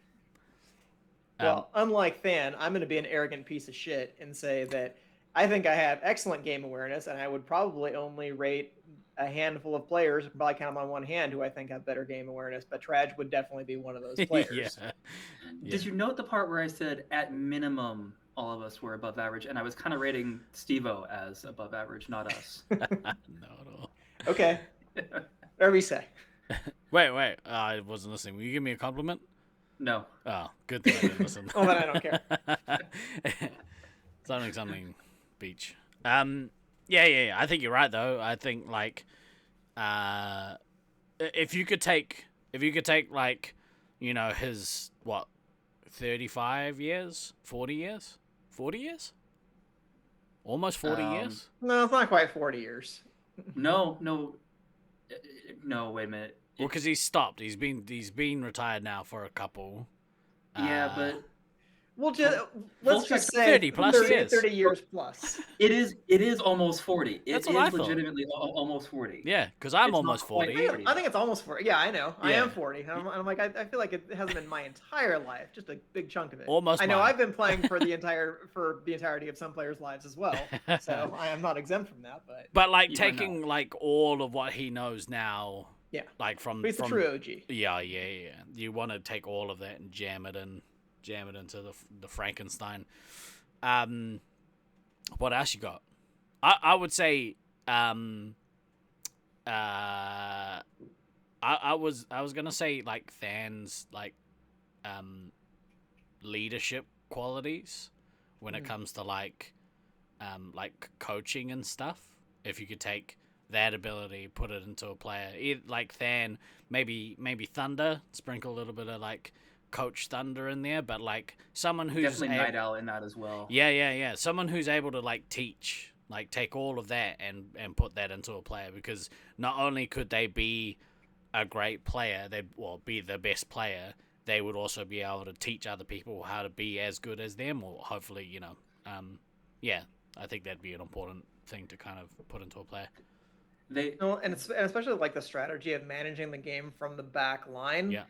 S4: Well, unlike Than, I'm going to be an arrogant piece of shit and say that I think I have excellent game awareness, and I would probably only rate a handful of players, probably count them on one hand, who I think have better game awareness. But Traj would definitely be one of those players.
S6: Yeah.
S5: Did you note the part where I said at minimum all of us were above average, and I was kind of rating Steve-O as above average, not us.
S6: No.
S4: Okay. Whatever you say.
S6: Wait. I wasn't listening. Will you give me a compliment?
S5: No.
S6: Oh, good thing I didn't listen.
S4: Oh, then I don't care.
S6: something, beach. Yeah. I think you're right though. I think like, if you could take like, you know, his what, 35 years, 40 years, almost 40 years.
S4: No, it's not quite 40 years.
S5: No. Wait a minute.
S6: Well, because he's stopped. He's been retired now for a couple.
S5: Yeah, but
S4: We'll let's just say
S6: 30 plus years.
S4: 30 years plus.
S5: it is almost 40.
S6: That's
S5: It
S6: what I
S5: is
S6: thought.
S5: legitimately almost 40.
S6: Yeah, because I'm
S5: It's not
S6: almost
S5: quite
S6: 40.
S5: 40.
S4: I think it's almost 40. Yeah, I know. I
S6: Yeah.
S4: am 40. And I'm like, I feel like it hasn't been my entire life, just a big chunk of it.
S6: Almost
S4: I know
S6: mine.
S4: I've been playing for the entirety of some players' lives as well. So I am not exempt from that, but
S6: But like
S5: You
S6: taking
S5: know.
S6: like all of what he knows now,
S4: yeah.
S6: like from
S4: He's the true OG.
S6: Yeah. You want to take all of that and jam it into the Frankenstein. What else you got? I would say I was gonna say like Than's like leadership qualities when it comes to like coaching and stuff. If you could take that ability, put it into a player, like Than, maybe Thunder, sprinkle a little bit of like Coach Thunder in there, but like someone who's
S5: Definitely Night Owl in that as well.
S6: Yeah. Someone who's able to like teach, like take all of that and put that into a player, because not only could they be a great player, they'd be the best player, they would also be able to teach other people how to be as good as them, or hopefully, you know, I think that'd be an important thing to kind of put into a player.
S4: And especially like the strategy of managing the game from the back line.
S6: Yeah.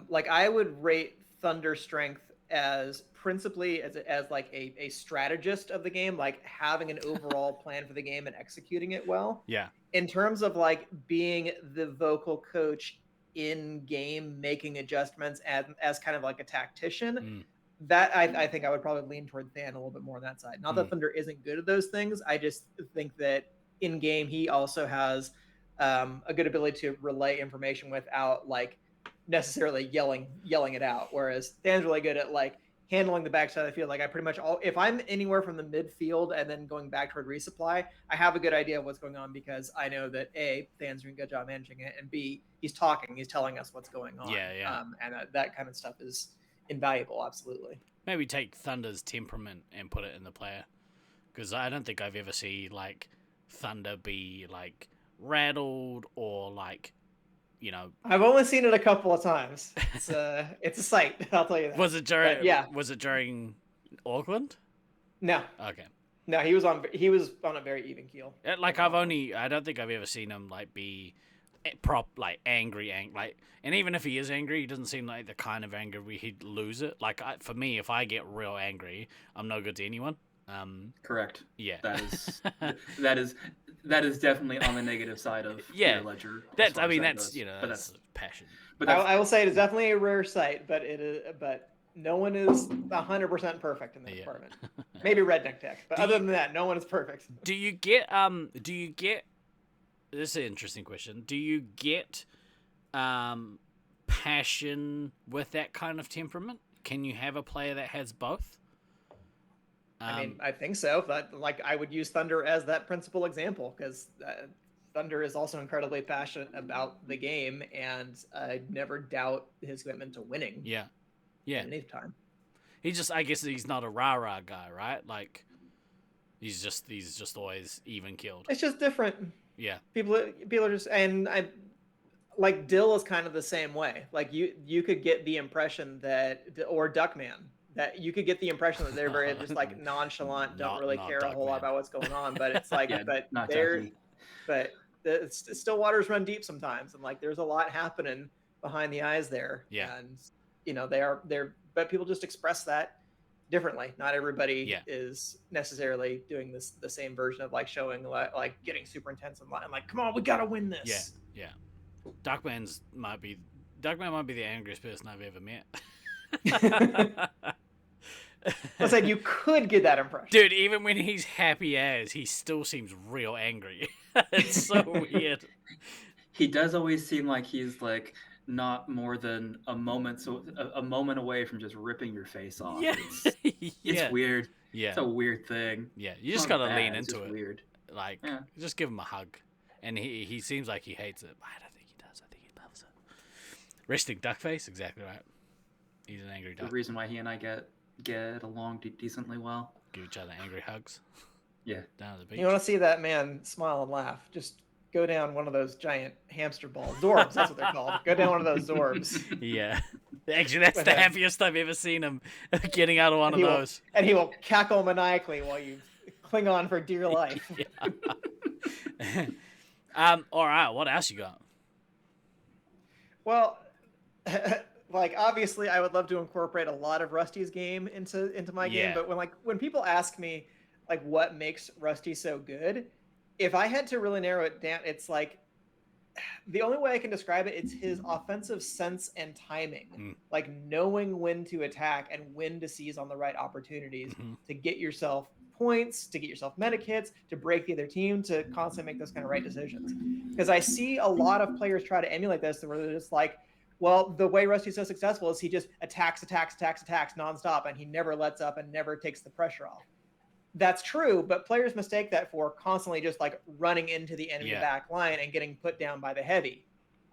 S4: Like I would rate Thunder strength as principally as like a strategist of the game, like having an overall plan for the game and executing it well.
S6: Yeah.
S4: In terms of like being the vocal coach in game, making adjustments as kind of like a tactician, that I think I would probably lean toward Than a little bit more on that side. Not that Thunder isn't good at those things. I just think that in game he also has a good ability to relay information without like necessarily yelling it out, whereas Than's really good at like handling the backside of the field. Like I pretty much if I'm anywhere from the midfield and then going back toward resupply, I have a good idea of what's going on, because I know that A, Than's doing a good job managing it, and B, he's telling us what's going on.
S6: Yeah.
S4: And that kind of stuff is invaluable. Absolutely.
S6: Maybe take Thunder's temperament and put it in the player, because I don't think I've ever seen like Thunder be like rattled or like, you know.
S4: I've only seen it a couple of times. It's a sight, I'll tell you that.
S6: Was it during?
S4: But, yeah.
S6: Was it during Auckland?
S4: No.
S6: Okay.
S4: No, he was on a very even keel.
S6: Like I don't think I've ever seen him like be angry, like, and even if he is angry, he doesn't seem like the kind of anger where he'd lose it. Like for me, if I get real angry, I'm no good to anyone.
S5: Correct.
S6: Yeah.
S5: That is definitely on the negative side of your ledger.
S6: That's
S5: goes.
S6: you know,
S5: But
S6: that's passion.
S5: But
S4: I will say it is definitely a rare sight, but no one is 100% perfect in that department. Maybe Redneck Tech, but other than that, no one is perfect.
S6: Do you get this is an interesting question. Do you get passion with that kind of temperament? Can you have a player that has both?
S4: I mean, I think so. But like, I would use Thunder as that principal example because Thunder is also incredibly passionate about the game, and I never doubt his commitment to winning.
S6: Yeah.
S4: At any time.
S6: I guess he's not a rah-rah guy, right? Like, he's just always even keeled.
S4: It's just different.
S6: Yeah.
S4: People are just, and I like Dill is kind of the same way. Like you could get the impression that, or Duckman, that you could get the impression that they're very just like nonchalant, don't really care a whole lot about what's going on. But it's like, but still waters run deep sometimes, and like there's a lot happening behind the eyes there.
S6: Yeah.
S4: And but people just express that differently. Not everybody is necessarily doing the same version of like showing like getting super intense and like, come on, we gotta win this.
S6: Yeah. Duckman might be the angriest person I've ever met.
S4: I said you could get that impression.
S6: Dude, even when he's happy as, he still seems real angry. It's so weird.
S5: He does always seem like he's like not more than a moment away from just ripping your face off.
S6: Yeah.
S5: It's weird.
S6: Yeah.
S5: It's a weird thing.
S6: Yeah, you just gotta lean
S5: It's
S6: into
S5: just
S6: it.
S5: Weird.
S6: Like, just give him a hug. And he seems like he hates it, but I don't think he does. I think he loves it. Resting duck face, exactly right. He's an angry duck.
S5: The reason why he and I get along decently well.
S6: Give each other angry hugs.
S5: Yeah.
S6: Down at the beach.
S4: You want to see that man smile and laugh? Just go down one of those giant hamster balls. Zorbs, that's what they're called. Go down one of those Zorbs.
S6: Yeah. Actually, that's the happiest I've ever seen him getting out of one of those.
S4: And he will cackle maniacally while you cling on for dear life.
S6: All right, what else you got?
S4: Well, like obviously I would love to incorporate a lot of Rusty's game into my game, but when people ask me like what makes Rusty so good, if I had to really narrow it down, it's like the only way I can describe it, it's his offensive sense and timing. Like knowing when to attack and when to seize on the right opportunities to get yourself points, to get yourself meta kits, to break the other team, to constantly make those kind of right decisions. Because I see a lot of players try to emulate this where they're just like, well, the way Rusty's so successful is he just attacks nonstop, and he never lets up and never takes the pressure off. That's true, but players mistake that for constantly just like running into the enemy back line and getting put down by the heavy.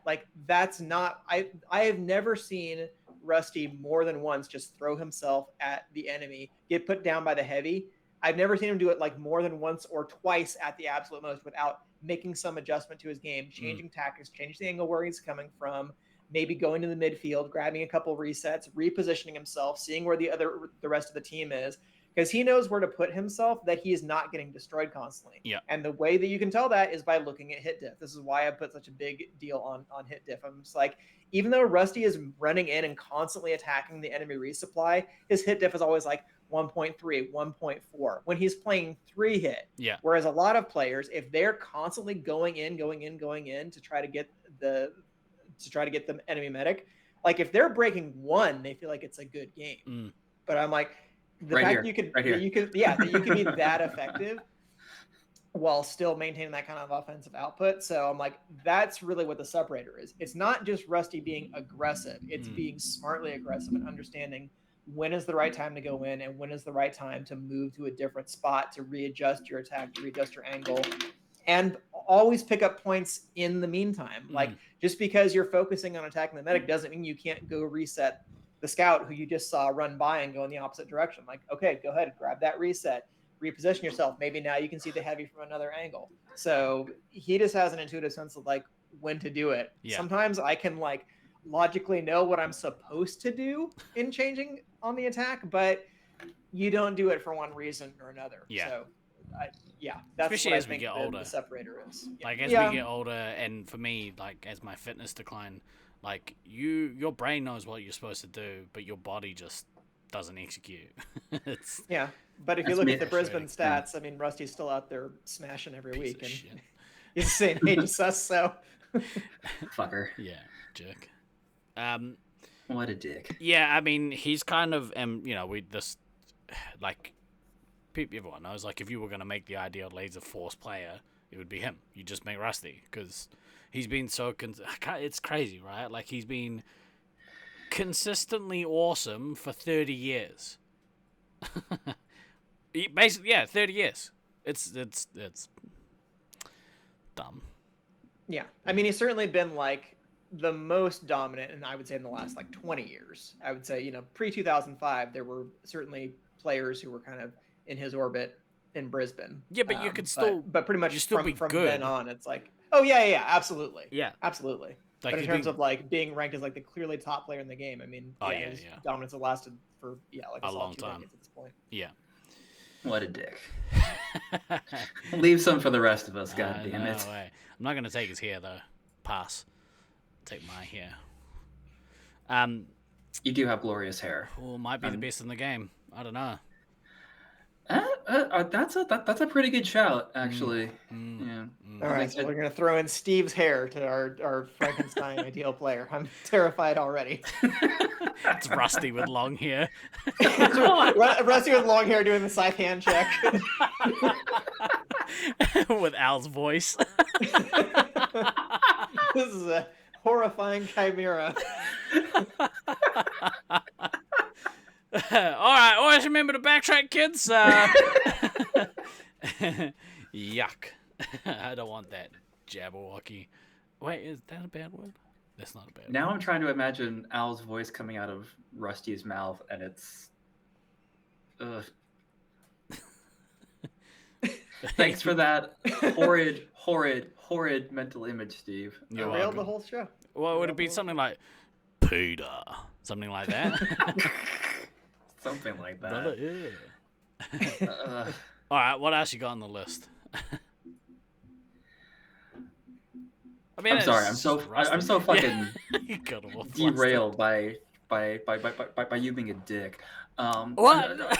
S4: Like that's not, I have never seen Rusty more than once just throw himself at the enemy, get put down by the heavy. I've never seen him do it like more than once or twice at the absolute most without making some adjustment to his game, changing tactics, changing the angle where he's coming from, maybe going to the midfield, grabbing a couple resets, repositioning himself, seeing where the rest of the team is. Because he knows where to put himself, that he is not getting destroyed constantly.
S6: Yeah.
S4: And the way that you can tell that is by looking at hit diff. This is why I put such a big deal on hit diff. I'm just like, even though Rusty is running in and constantly attacking the enemy resupply, his hit diff is always like 1.3, 1.4 when he's playing 3 hit.
S6: Yeah.
S4: Whereas a lot of players, if they're constantly going in to try to get the enemy medic, like if they're breaking 1, they feel like it's a good game. But I'm like, the fact that you could be that effective while still maintaining that kind of offensive output. So I'm like, that's really what the separator is. It's not just Rusty being aggressive. It's being smartly aggressive and understanding when is the right time to go in and when is the right time to move to a different spot, to readjust your attack, to readjust your angle, and always pick up points in the meantime. Like just because you're focusing on attacking the medic doesn't mean you can't go reset the scout who you just saw run by and go in the opposite direction. Like, okay, go ahead, grab that reset, reposition yourself. Maybe now you can see the heavy from another angle. So he just has an intuitive sense of like when to do it.
S6: Yeah.
S4: Sometimes I can like logically know what I'm supposed to do in changing on the attack, but you don't do it for one reason or another.
S6: Yeah.
S4: So that's
S6: especially
S4: what
S6: as
S4: I
S6: we
S4: think
S6: get
S4: the
S6: older.
S4: Separator is.
S6: Like as we get older, and for me, like as my fitness decline, like your brain knows what you're supposed to do, but your body just doesn't execute.
S4: But if you look at the Brisbane stats, I mean, Rusty's still out there smashing every week, and he's the same age as us, so
S5: fucker.
S6: Yeah, jerk.
S5: What a dick.
S6: Yeah, I mean, he's kind of, like, everyone knows, like, if you were going to make the ideal Laser Force player, it would be him. You just make Rusty, because he's been so, it's crazy, right? Like, he's been consistently awesome for 30 years. Basically, yeah, 30 years. It's dumb.
S4: Yeah, I mean, he's certainly been like the most dominant, and I would say in the last like 20 years. I would say, you know, pre 2005, there were certainly players who were kind of in his orbit in Brisbane.
S6: Yeah, but you could still,
S4: but pretty much
S6: you still
S4: from
S6: be
S4: from
S6: good.
S4: then on, it's like, oh yeah, absolutely,
S6: Yeah,
S4: absolutely.
S6: like
S4: But in
S6: he's
S4: terms
S6: been-
S4: of like being ranked as like the clearly top player in the game, I mean, his dominance has lasted for like
S6: a
S4: solid
S6: long
S4: 2
S6: time
S4: decades at this point.
S6: Yeah.
S5: What a dick. Leave some for the rest of us, god damn
S6: No
S5: it.
S6: way. I'm not gonna take his hair though. Pass. Take my hair.
S5: You do have glorious hair.
S6: Well, might be the best in the game. I don't know.
S5: That's a pretty good shout, actually. Yeah.
S4: All right, so we're gonna throw in Steve's hair to our Frankenstein ideal player. I'm terrified already.
S6: It's Rusty with long hair.
S4: Rusty with long hair doing the scythe hand check.
S6: With Al's voice.
S4: This is a horrifying chimera.
S6: Alright, always remember to backtrack, kids. Yuck. I don't want that Jabberwocky. Wait, is that a bad word? That's not a bad
S5: Now
S6: word.
S5: I'm trying to imagine Al's voice coming out of Rusty's mouth, and it's... Ugh. Thanks for that horrid mental image, Steve.
S6: You're
S4: Railed
S6: welcome.
S4: the whole show.
S6: Well, would it be something like Peter? Something like that?
S5: Something like that.
S6: Brother, yeah. Alright, what else you got on the list? I mean,
S5: I'm sorry. I'm so fucking
S6: You got all flustered.
S5: derailed by you being a dick.
S6: What?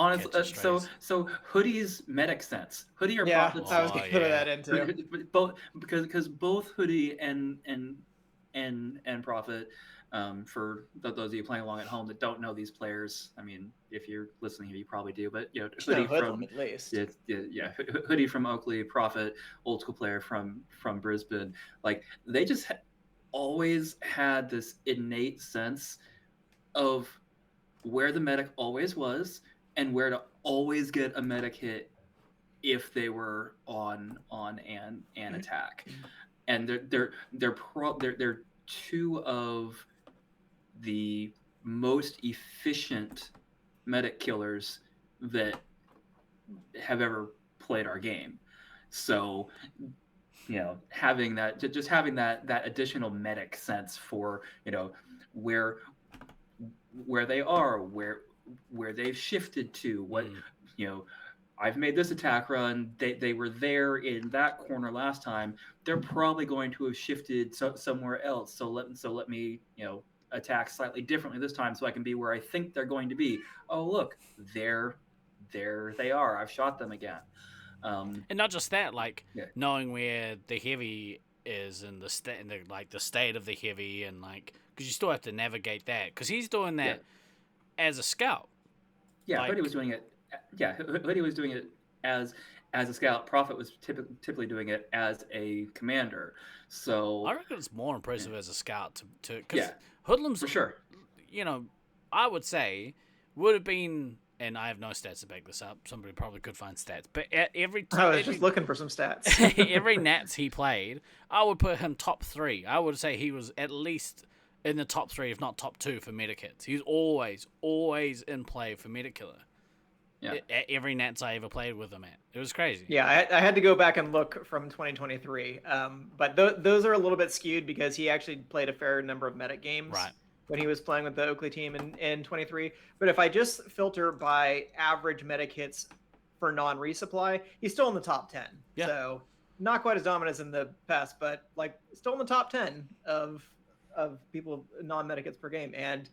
S5: Honestly,
S6: Catch a
S5: so Hoodie's medic sense. Hoodie or
S4: Yeah,
S5: Prophet's
S4: I was gonna put
S6: yeah.
S4: that into.
S5: both because both Hoodie and Prophet, for those of you playing along at home that don't know these players, I mean, if you're listening here, you probably do. But you know, Hoodie
S4: Hoodlum,
S5: from
S4: at least.
S5: yeah, Hoodie from Oakley, Prophet, old school player from Brisbane. Like they just always had this innate sense of where the medic always was and where to always get a medic hit if they were on an attack. And they're two of the most efficient medic killers that have ever played our game. So, you know, having that additional medic sense for, you know, where they are, where they've shifted to, what, you know, I've made this attack run. They were there in that corner last time. They're probably going to have shifted somewhere else. So let me, you know, attack slightly differently this time so I can be where I think they're going to be. Oh, look, there they are. I've shot them again.
S6: And not just that, like knowing where the heavy is and the state of the heavy, and like, because you still have to navigate that, because he's doing that as a scout.
S5: Yeah,
S6: like,
S5: Hoodie was doing it. Yeah, Hoodie was doing it as a scout. Prophet was typically doing it as a commander. So
S6: I reckon it's more impressive as a scout to because
S5: Yeah,
S6: Hoodlum's,
S5: for sure.
S6: you know, I would say would have been, and I have no stats to back this up. Somebody probably could find stats, but at
S4: I was just looking for some stats.
S6: every Nats he played, I would put him top 3. I would say he was at least in the top 3, if not top 2 for medikits. He's always in play for medikiller.
S5: Yeah.
S6: At every Nats I ever played with him at. It was crazy.
S4: Yeah, I had to go back and look from 2023. But those are a little bit skewed because he actually played a fair number of medic games when he was playing with the Oakley team in 23. But if I just filter by average medic hits for non-resupply, he's still in the top 10.
S6: Yeah.
S4: So not quite as dominant as in the past, but like still in the top 10 of people non-medic hits per game. And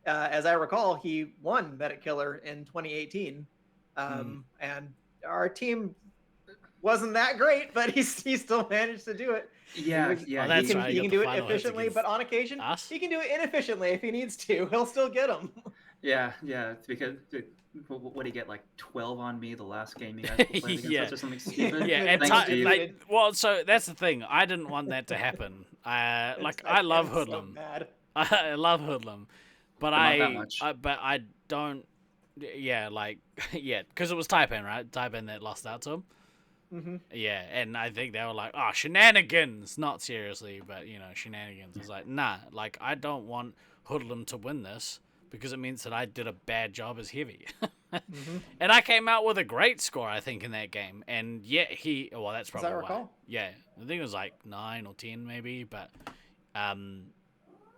S4: as I recall, he won medic killer in 2018. And our team wasn't that great, but he still managed to do it.
S5: Yeah,
S6: Oh,
S5: yeah.
S6: that's
S4: he
S6: right. You
S4: can
S6: got the
S4: do it
S6: final hit to
S4: efficiently,
S6: give
S4: but on occasion
S6: us?
S4: he can do it inefficiently if he needs to. He'll still get them.
S5: Yeah. It's because what did he get, like 12 on me the last game you guys played against us or something stupid?
S6: Yeah, and
S5: Thanks, Steve.
S6: well, so that's the thing. I didn't want that to happen. I love Hoodlum.
S4: So bad.
S6: I love Hoodlum, but
S5: Not that much.
S6: I don't Yeah, like yeah, because it was Taipan, right? Taipan that lost out to him.
S4: Mm-hmm.
S6: Yeah, and I think they were like, "Oh, shenanigans!" Not seriously, but shenanigans. It's like, nah, like I don't want Hoodlum to win this because it means that I did a bad job as heavy.
S4: Mm-hmm.
S6: And I came out with a great score, I think, in that game. And yeah, well, that's
S4: As I
S6: probably why.
S4: recall.
S6: Yeah, I think it was like 9 or 10 maybe, but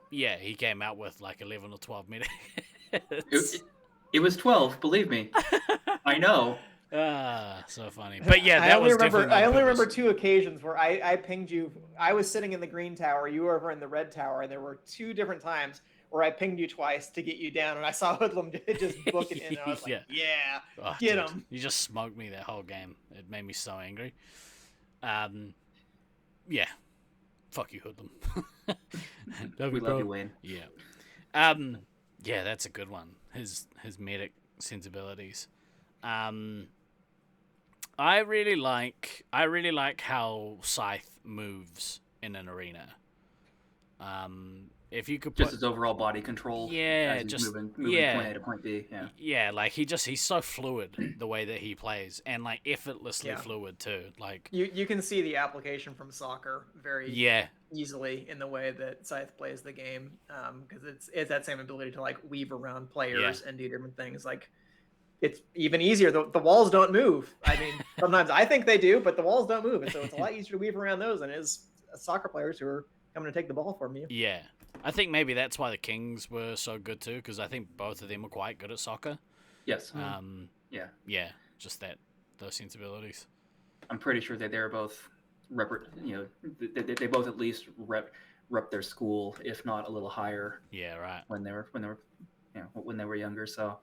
S6: yeah, he came out with like 11 or 12 minutes.
S5: It was 12, believe me. I know.
S6: So funny. But yeah, that was definitely
S4: I
S6: on
S4: only remember
S6: purpose.
S4: 2 occasions where I pinged you. I was sitting in the green tower, you were over in the red tower, and there were 2 different times where I pinged you twice to get you down, and I saw Hoodlum just book it in, and I was like, yeah,
S6: Oh,
S4: get
S6: dude,
S4: him.
S6: You just smoked me that whole game. It made me so angry. Yeah. Fuck you, Hoodlum.
S5: We love you, Wayne.
S6: Yeah. Yeah, that's a good one. His medic sensibilities. I really like how Scythe moves in an arena. If you could put
S5: Just his overall body control.
S6: Yeah,
S5: as he's
S6: just
S5: moving
S6: yeah.
S5: point A to point B. Yeah.
S6: Yeah, like he's so fluid the way that he plays, and like effortlessly fluid too. Like
S4: You can see the application from soccer very easily in the way that Scythe plays the game, because it's that same ability to like weave around players and do different things. Like it's even easier. The walls don't move. I mean, sometimes I think they do, but the walls don't move, and so it's a lot easier to weave around those than it is soccer players who are coming to take the ball from you.
S6: Yeah, I think maybe that's why the Kings were so good too, because I think both of them were quite good at soccer.
S5: Yes.
S6: Yeah, just those sensibilities.
S5: I'm pretty sure that they're both they both at least rep their school, if not a little higher.
S6: Yeah, right.
S5: When they were younger. So.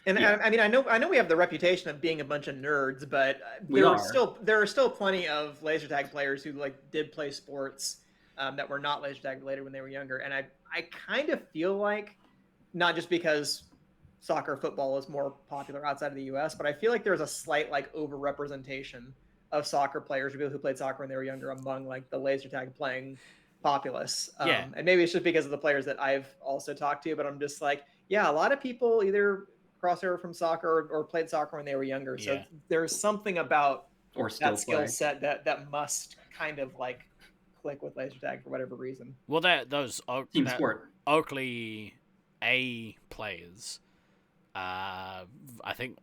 S4: And I mean, I know we have the reputation of being a bunch of nerds, but there are still plenty of laser tag players who like did play sports that were not laser tag related when they were younger. And I kind of feel like, not just because soccer, football is more popular outside of the U.S., but I feel like there's a slight like overrepresentation of soccer players or people who played soccer when they were younger among like the laser tag playing populace. And maybe it's just because of the players that I've also talked to, but I'm just like, yeah, a lot of people either crossover from soccer or played soccer when they were younger. So there's something about that skill set that must kind of like click with laser tag for whatever reason.
S6: Well, those
S5: team sport
S6: Oakley A players, I think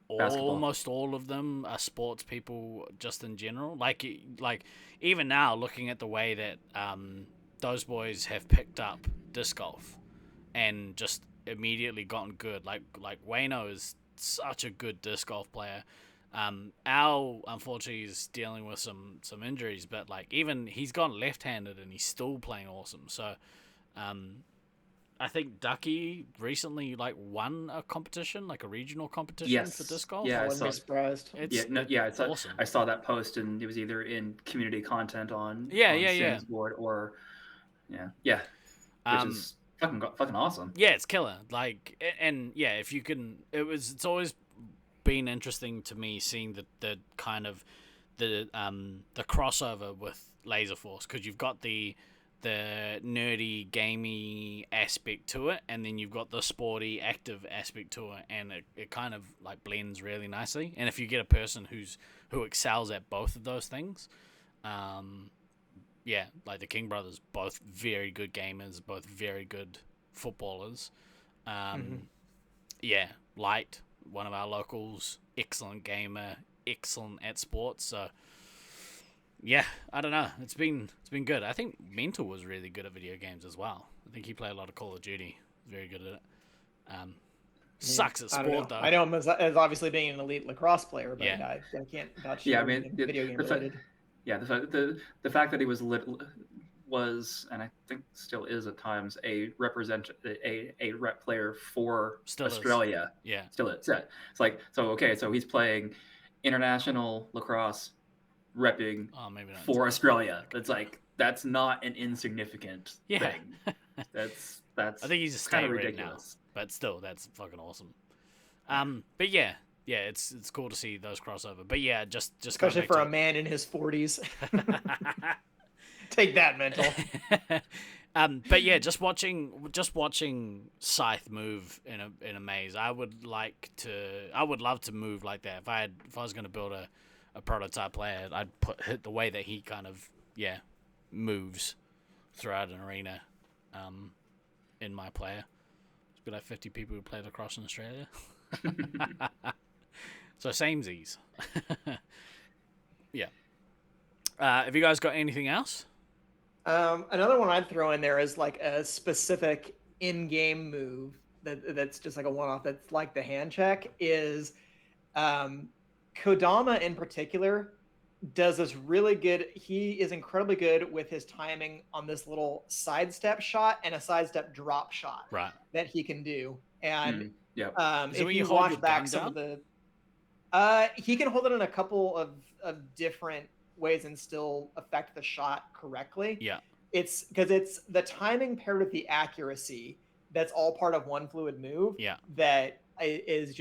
S6: almost all of them are sports people just in general. Like even now, looking at the way that those boys have picked up disc golf and just immediately gotten good. Like Wayno is such a good disc golf player. Al unfortunately is dealing with some injuries, but like even he's gone left-handed and he's still playing awesome. So I think Ducky recently like won a competition, like a regional competition for disc golf.
S4: I wouldn't be surprised.
S6: Awesome.
S5: I saw that post, and it was either in community content on Sam's board or which is fucking awesome.
S6: Yeah, it's killer. Like, and yeah, if you can, it's always been interesting to me seeing the kind of the crossover with Laser Force, because you've got the nerdy gamey aspect to it, and then you've got the sporty active aspect to it, and it kind of like blends really nicely. And if you get a person who excels at both of those things, like the King brothers, both very good gamers, both very good footballers. Light, one of our locals, excellent gamer, excellent at sports. So yeah, I don't know. It's been good. I think Mental was really good at video games as well. I think he played a lot of Call of Duty. Very good at it. Sucks at sport though.
S4: I know him as obviously being an elite lacrosse player, but I can't vouch for video game related.
S5: The fact that he was and I think still is at times a rep player for Australia. Still is. Yeah. It's like so he's playing international lacrosse repping for Australia. It's like that's not an insignificant thing. That's
S6: I think he's a state rep now, but still that's fucking awesome. But yeah, it's cool to see those crossover. But yeah, just
S4: especially for a man in his 40s. Take that, Mental.
S6: But yeah, just watching Scythe move in a maze. I would love to move like that. If I was going to build a prototype player, I'd hit the way that he kind of moves throughout an arena. In my player, it's be like 50 people who played across in Australia. So samesies. Yeah. Have you guys got anything else?
S4: Another one I'd throw in there is like a specific in-game move that's just like a one-off. That's like the hand check. Is Kodama in particular does this really good. He is incredibly good with his timing on this little sidestep shot and a sidestep drop shot that he can do. And if you watch back some of the, he can hold it in a couple of different ways and still affect the shot correctly.
S6: Yeah.
S4: It's because it's the timing paired with the accuracy that's all part of one fluid move.
S6: Yeah.
S4: That is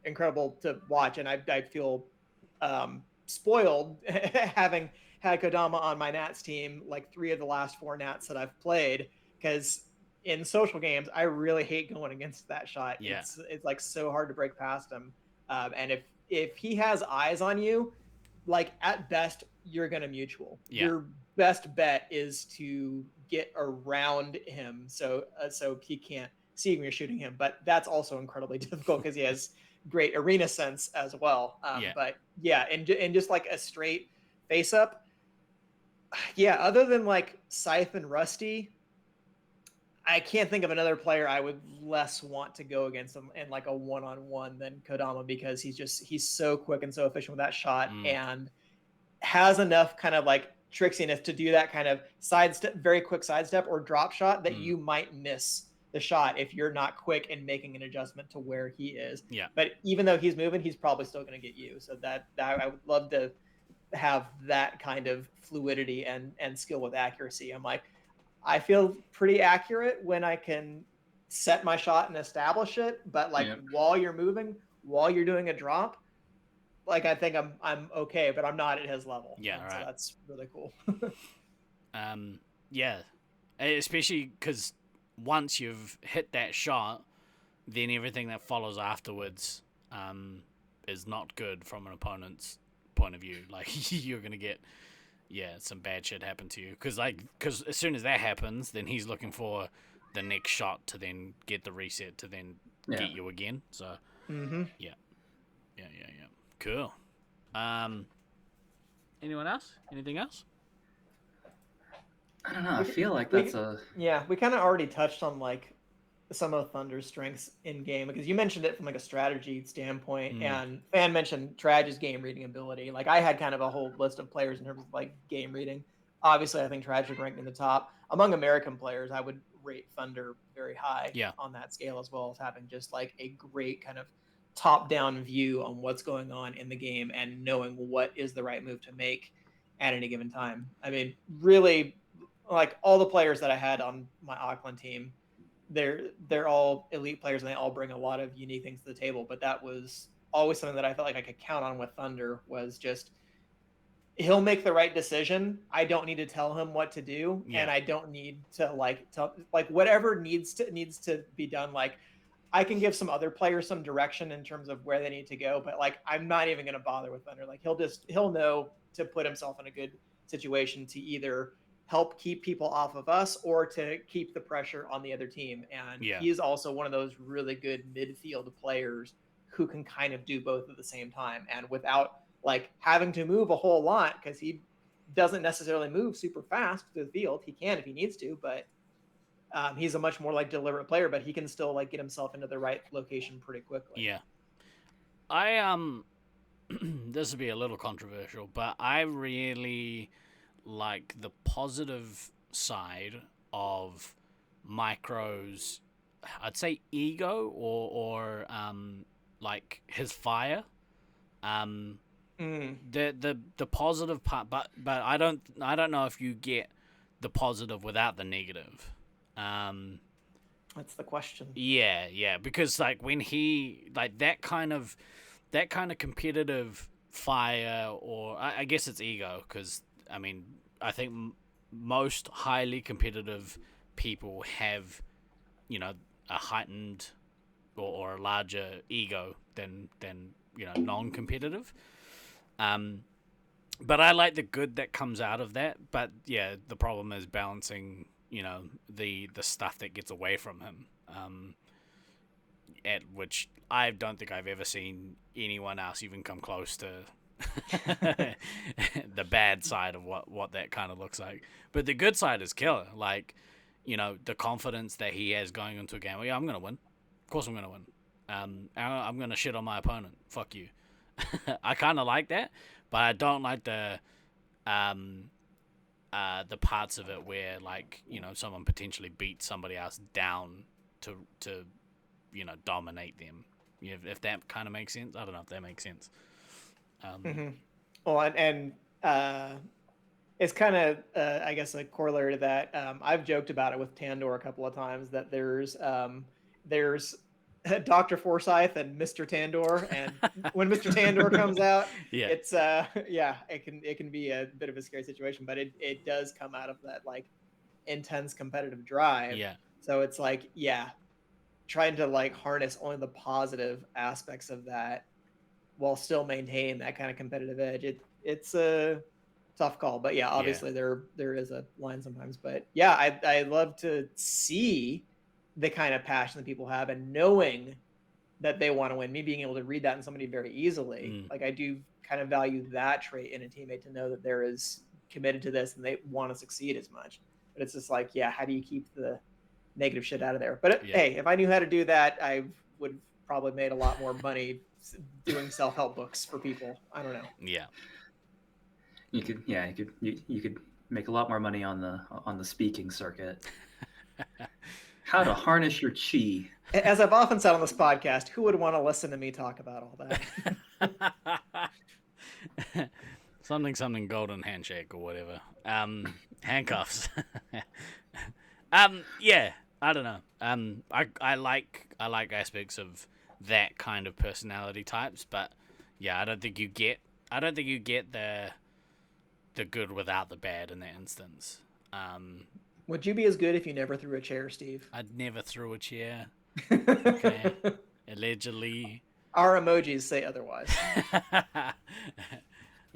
S4: incredible to watch. And I feel spoiled having had Kodama on my Nats team like 3 of the last 4 Nats that I've played, because in social games I really hate going against that shot.
S6: Yeah.
S4: It's like so hard to break past him. And if he has eyes on you, like at best you're gonna mutual.
S6: Yeah.
S4: Your best bet is to get around him so he can't see when you're shooting him. But that's also incredibly difficult because he has great arena sense as well. But yeah, and just like a straight face up. Yeah, other than like Scythe and Rusty, I can't think of another player I would less want to go against him in like a one-on-one than Kodama, because he's so quick and so efficient with that shot and has enough kind of like tricksiness to do that kind of sidestep, very quick sidestep or drop shot that you might miss the shot if you're not quick and making an adjustment to where he is.
S6: Yeah.
S4: But even though he's moving, he's probably still going to get you. So that I would love to have that kind of fluidity and skill with accuracy. I'm like, I feel pretty accurate when I can set my shot and establish it, but like while you're moving, while you're doing a drop, like I think I'm okay, but I'm not at his level.
S6: Yeah, right.
S4: So that's really cool.
S6: Yeah, especially because once you've hit that shot, then everything that follows afterwards is not good from an opponent's point of view. Like you're gonna get some bad shit happen to you, because as soon as that happens, then he's looking for the next shot to then get the reset to then get you again. So yeah. Cool. Anyone else? Anything else?
S5: I don't know. I feel like that's
S4: we kind of already touched on like some of Thunder's strengths in game, because you mentioned it from like a strategy standpoint, and Fan mentioned Trag's game reading ability. Like I had kind of a whole list of players in terms of like game reading. Obviously, I think Trag would rank in the top. Among American players, I would rate Thunder very high on that scale, as well as having just like a great kind of top-down view on what's going on in the game and knowing what is the right move to make at any given time. I mean, really, like all the players that I had on my Auckland team, they're all elite players and they all bring a lot of unique things to the table. But that was always something that I felt like I could count on with Thunder, was just he'll make the right decision. I don't need to tell him what to do, and I don't need to tell whatever needs to be done. Like I can give some other players some direction in terms of where they need to go, but like I'm not even going to bother with Thunder. Like he'll know to put himself in a good situation to either help keep people off of us or to keep the pressure on the other team. And he's also one of those really good midfield players who can kind of do both at the same time, and without like having to move a whole lot, because he doesn't necessarily move super fast through the field. He can if he needs to, but he's a much more like deliberate player, but he can still like get himself into the right location pretty quickly.
S6: Yeah. I this will be a little controversial, but I really like the positive side of Micro's, I'd say, ego or like his fire. The positive part, but I don't know if you get the positive without the negative.
S4: That's the question.
S6: Yeah, because like when he like that kind of competitive fire, or I guess it's ego, because I mean I think most highly competitive people have, you know, a heightened or a larger ego than you know, non-competitive. But I like the good that comes out of that. But yeah, the problem is balancing, you know, the stuff that gets away from him. At which I don't think I've ever seen anyone else even come close to the bad side of what that kind of looks like. But the good side is killer. Like, you know, the confidence that he has going into a game. Well, yeah, I'm gonna win. Of course I'm gonna win. I'm gonna shit on my opponent. Fuck you. I kind of like that, but I don't like the parts of it where, like, you know, someone potentially beats somebody else down to you know, dominate them. If that kind of makes sense. I don't know if that makes sense.
S4: Well, and it's kind of, I guess, a corollary to that. I've joked about it with Tandor a couple of times that there's Dr. Forsyth and Mr. Tandor, and when Mr. Tandor comes out,
S6: Yeah.
S4: it's it can be a bit of a scary situation, but it does come out of that like intense competitive drive.
S6: Yeah.
S4: So it's like, yeah, trying to like harness only the positive aspects of that while still maintaining that kind of competitive edge. It's a tough call, but yeah, obviously there is a line sometimes. But yeah, I love to see the kind of passion that people have and knowing that they want to win. Me being able to read that in somebody very easily, like I do kind of value that trait in a teammate, to know that there is committed to this and they want to succeed as much. But it's just like, yeah, how do you keep the negative shit out of there? But hey, if I knew how to do that, I would have probably made a lot more money doing self-help books for people. I don't know.
S6: Yeah.
S5: You could make a lot more money on the speaking circuit. How to harness your chi.
S4: As I've often said on this podcast, who would want to listen to me talk about all
S6: that? something golden handshake or whatever. Handcuffs. Yeah, I don't know. I like aspects of that kind of personality types, but yeah, I don't think you get the good without the bad in that instance.
S4: Would you be as good if you never threw a chair, Steve?
S6: I'd never threw a chair. Okay. Allegedly.
S4: Our emojis say otherwise.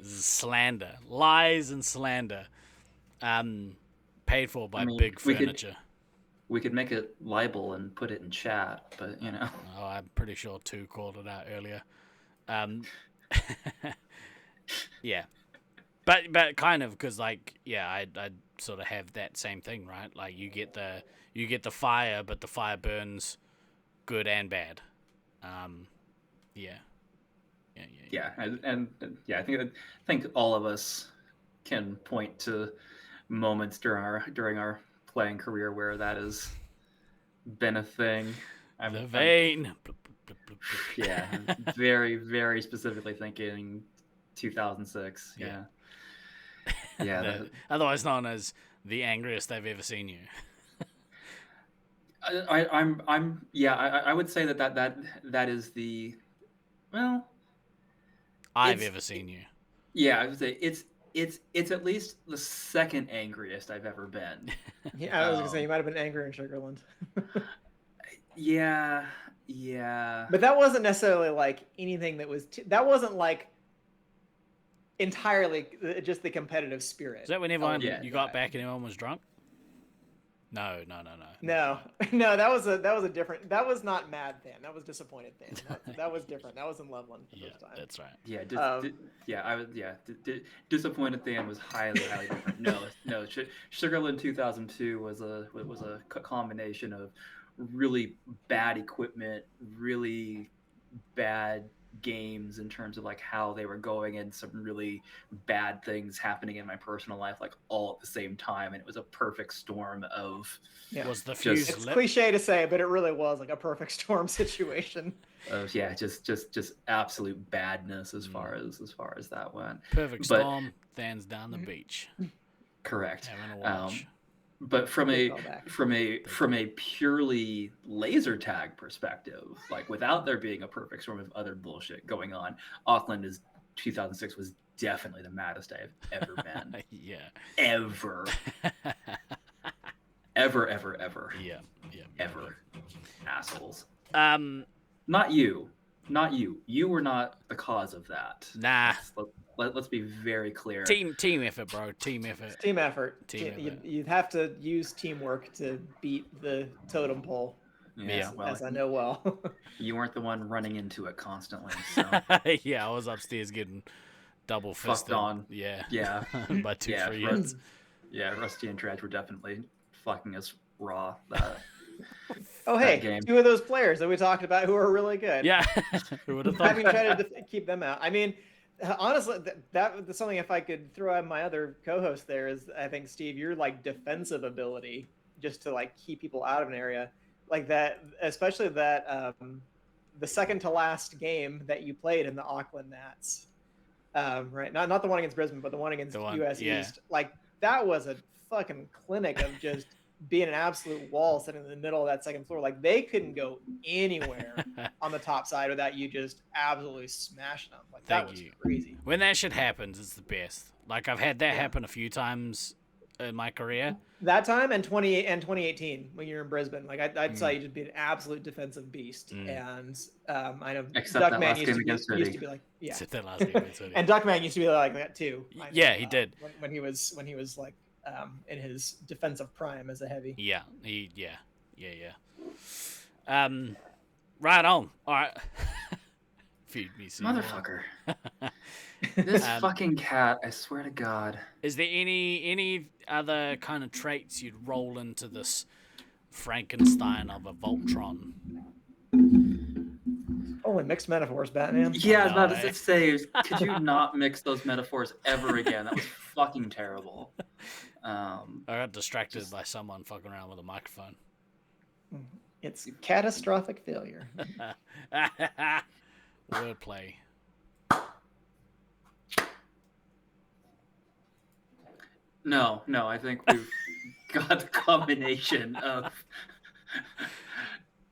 S6: Slander. Lies and slander. Paid for by big furniture.
S5: We could make it libel and put it in chat, but you know.
S6: Oh, I'm pretty sure 2 called it out earlier. Yeah. But kind of, because like, yeah, I'd sort of have that same thing, right? Like you get the fire, but the fire burns good and bad. Yeah.
S5: And I think all of us can point to moments during our playing career where that has been a thing.
S6: The vein.
S5: Yeah, very, very specifically thinking 2006. Yeah.
S6: Otherwise known as the angriest I've ever seen you.
S5: I would say that is the, well,
S6: I've ever seen you.
S5: Yeah, I would say it's at least the second angriest I've ever been.
S4: Yeah, I was gonna say you might have been angry in Sugarland.
S5: Yeah.
S4: But that wasn't necessarily like anything that was that wasn't like entirely just the competitive spirit.
S6: Is that when everyone you got back and everyone was drunk? No.
S4: No, that was a different. That was not Mad Than. That was Disappointed Than. That was different. That was in Loveland the first time.
S6: That's right.
S5: Yeah, Disappointed Than was highly different. No. Sugarland 2002 was a combination of really bad equipment, really bad games in terms of like how they were going, and some really bad things happening in my personal life, like all at the same time, and it was a perfect storm of
S6: was the fuse
S4: it's cliche to say, but it really was like a perfect storm situation
S5: of just absolute badness as far as that went.
S6: Perfect storm, Than's down the beach.
S5: Correct.
S6: Having a watch.
S5: But from a purely laser tag perspective, like without there being a perfect storm of other bullshit going on, Auckland is 2006 was definitely the maddest I've ever been.
S6: Yeah.
S5: Ever. ever.
S6: Yeah.
S5: Ever. Assholes.
S6: Nah.
S5: Not you. You were not the cause of that. Let's be very clear.
S6: Team effort, bro. Team effort.
S4: It's team effort.
S6: Team effort.
S4: You'd have to use teamwork to beat the totem pole.
S5: Yeah,
S4: as I know well.
S5: You weren't the one running into it constantly. So.
S6: Yeah, I was upstairs getting double fisted.
S5: Fucked on.
S6: Yeah.
S5: Yeah.
S6: By 2 friends.
S5: Yeah, Rusty and Dredge were definitely fucking us raw.
S4: Oh, hey,
S5: game.
S4: 2 of those players that we talked about who are really good.
S6: Yeah. Who would have thought?
S4: Having tried to keep them out. I mean, honestly, that's something. If I could throw out my other co-host there, is I think Steve, your like defensive ability just to like keep people out of an area like that, especially that the second to last game that you played in the Auckland Nats, right? Not the one against Brisbane, but the one against US East. Like that was a fucking clinic of just being an absolute wall sitting in the middle of that second floor. Like they couldn't go anywhere on the top side without you just absolutely smashing them. Like that was crazy.
S6: When that shit happens, it's the best. Like I've had that happen a few times in my career.
S4: That time and 2018 when you're in Brisbane, like I'd say you just be an absolute defensive beast. And I know Duckman used to be like, yeah.
S6: Except that last game,
S4: and Duckman used to be like that too.
S6: Yeah, he did.
S4: When he was like in his defensive prime as a heavy.
S6: Yeah. Right on. All right. Feed me some
S5: motherfucker. This fucking cat, I swear to God.
S6: Is there any other kind of traits you'd roll into this Frankenstein of a Voltron?
S4: Only mixed metaphors, Batman.
S5: Yeah, I was about to say, could you not mix those metaphors ever again? That was fucking terrible.
S6: I got distracted by someone fucking around with a microphone.
S4: It's catastrophic failure.
S6: Wordplay.
S5: No, I think we've got the combination of...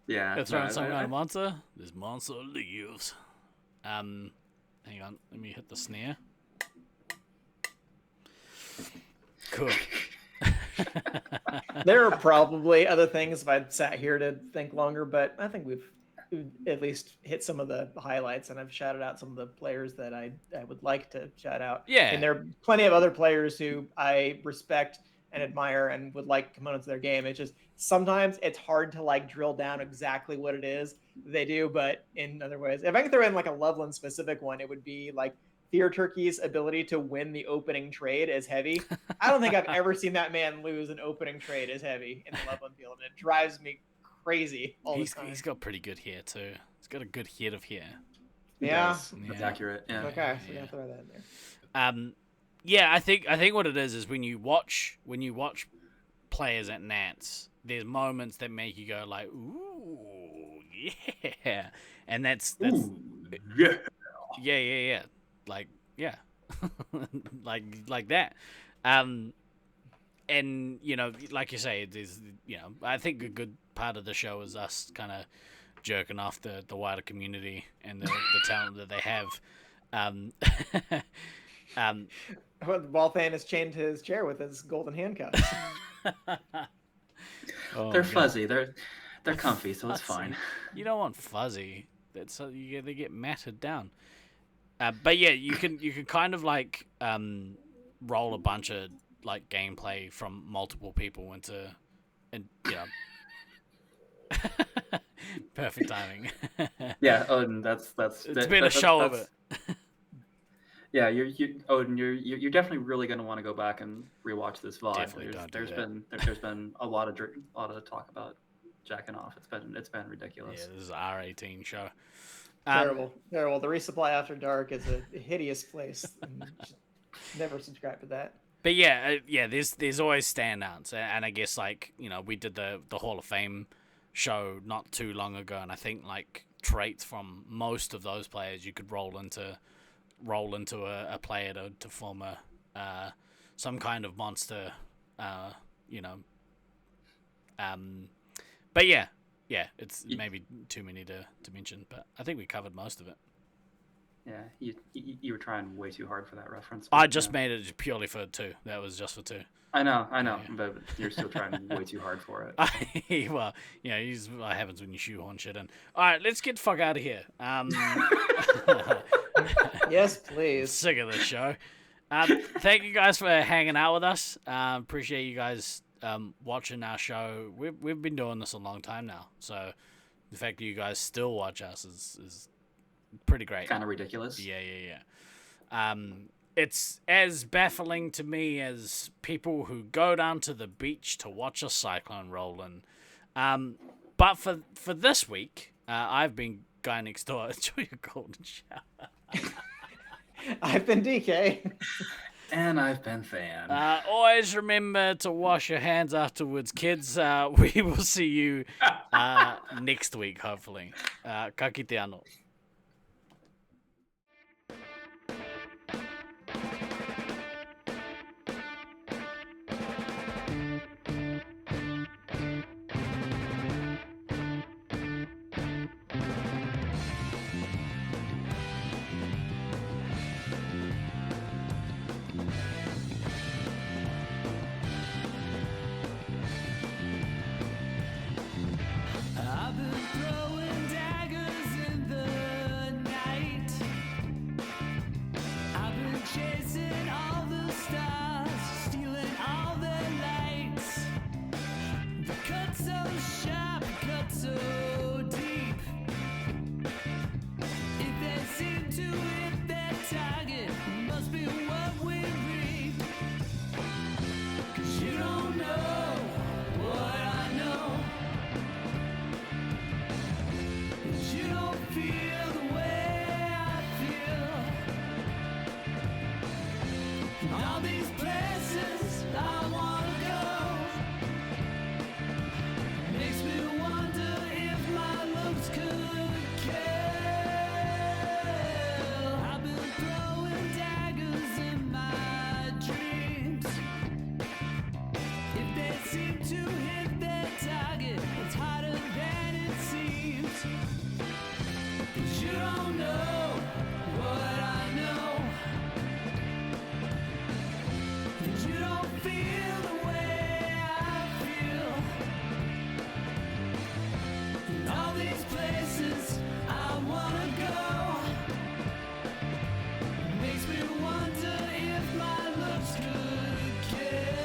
S5: Yeah.
S6: Let's run some kind of monster. This monster leaves. Hang on, let me hit the snare. Cool.
S4: There are probably other things if I'd sat here to think longer, but I think we've at least hit some of the highlights, and I've shouted out some of the players that I would like to shout out.
S6: Yeah.
S4: And there are plenty of other players who I respect and admire and would like components of their game. It's just sometimes it's hard to like drill down exactly what it is they do, but in other ways, if I could throw in like a Loveland specific one, it would be like Fear Turkey's ability to win the opening trade as heavy. I don't think I've ever seen that man lose an opening trade as heavy in the Loveland field, and it drives me crazy all the time.
S6: He's got pretty good hair too. He's got a good head of hair.
S4: Yeah,
S5: that's accurate. Yeah.
S4: Okay, so yeah, throw that in there.
S6: Yeah, I think what it is when you watch players at Nats, there's moments that make you go like, ooh, yeah, and that's
S5: ooh, yeah.
S6: Like, yeah. like that. And you know, like you say, there's, you know, I think a good part of the show is us kind of jerking off the wider community and the talent that they have.
S4: Walthan is chained to his chair with his golden handcuffs.
S5: They're fuzzy. They're comfy, so it's fine.
S6: You don't want fuzzy. That's they get matted down. But yeah, you can kind of like roll a bunch of like gameplay from multiple people into, and you know, perfect timing.
S5: Yeah, Odin, that's
S6: it's been a show of it.
S5: Yeah, Odin, you're definitely really going to want to go back and rewatch this VOD. There's been a lot of talk about jacking off. It's been ridiculous.
S6: Yeah, this is an R18 show.
S4: Terrible. The Resupply After Dark is a hideous place. And never subscribe to that.
S6: But yeah, there's always standouts, and I guess like, you know, we did the Hall of Fame show not too long ago, and I think like traits from most of those players you could roll into a player to form a some kind of monster, you know. But yeah, it's maybe too many to mention, but I think we covered most of it.
S5: Yeah, you were trying way too hard for that reference.
S6: I
S5: but,
S6: just made it purely for 2. That was just for 2.
S5: I know,
S6: Yeah.
S5: but you're still trying way too hard for it.
S6: Well, what happens when you shoehorn shit in. All right, let's get the fuck out of here.
S4: Yes, please.
S6: Sick of this show. Thank you guys for hanging out with us. Appreciate you guys watching our show. We've been doing this a long time now, so the fact that you guys still watch us is pretty great.
S5: Kind of ridiculous.
S6: Yeah. It's as baffling to me as people who go down to the beach to watch a cyclone roll in. But for this week, I've been guy next door. Enjoy your golden shower.
S4: I've been DK.
S5: And I've been Fan.
S6: Always remember to wash your hands afterwards, kids. We will see you next week, hopefully. Ka kite anō.
S1: I've been throwing daggers in the night. I've been chasing all the stars, stealing all their lights. The cut so sharp, cut so deep. If they seem to hit their target, must be what we reap. 'Cause you don't know what I know. You don't feel the way I feel. All these places I wanna go. Makes me wonder if my looks could kill. I've been throwing daggers in my dreams. If they seem to hit their target, it's harder than it seems. 'Cause you don't know what I know. And you don't feel the way I feel. In all these places I wanna go. Makes me wonder if my looks could kill.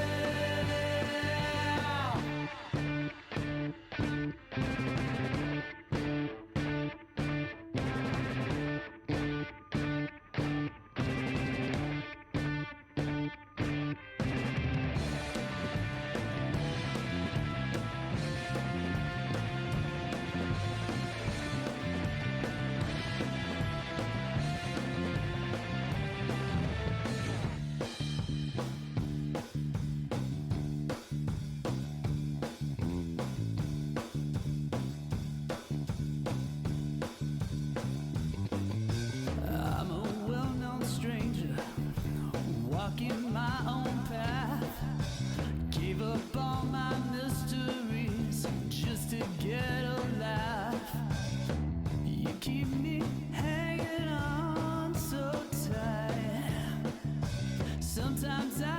S1: I'm a well-known stranger, walking my own path. Gave up all my mysteries just to get a laugh. You keep me hanging on so tight. Sometimes I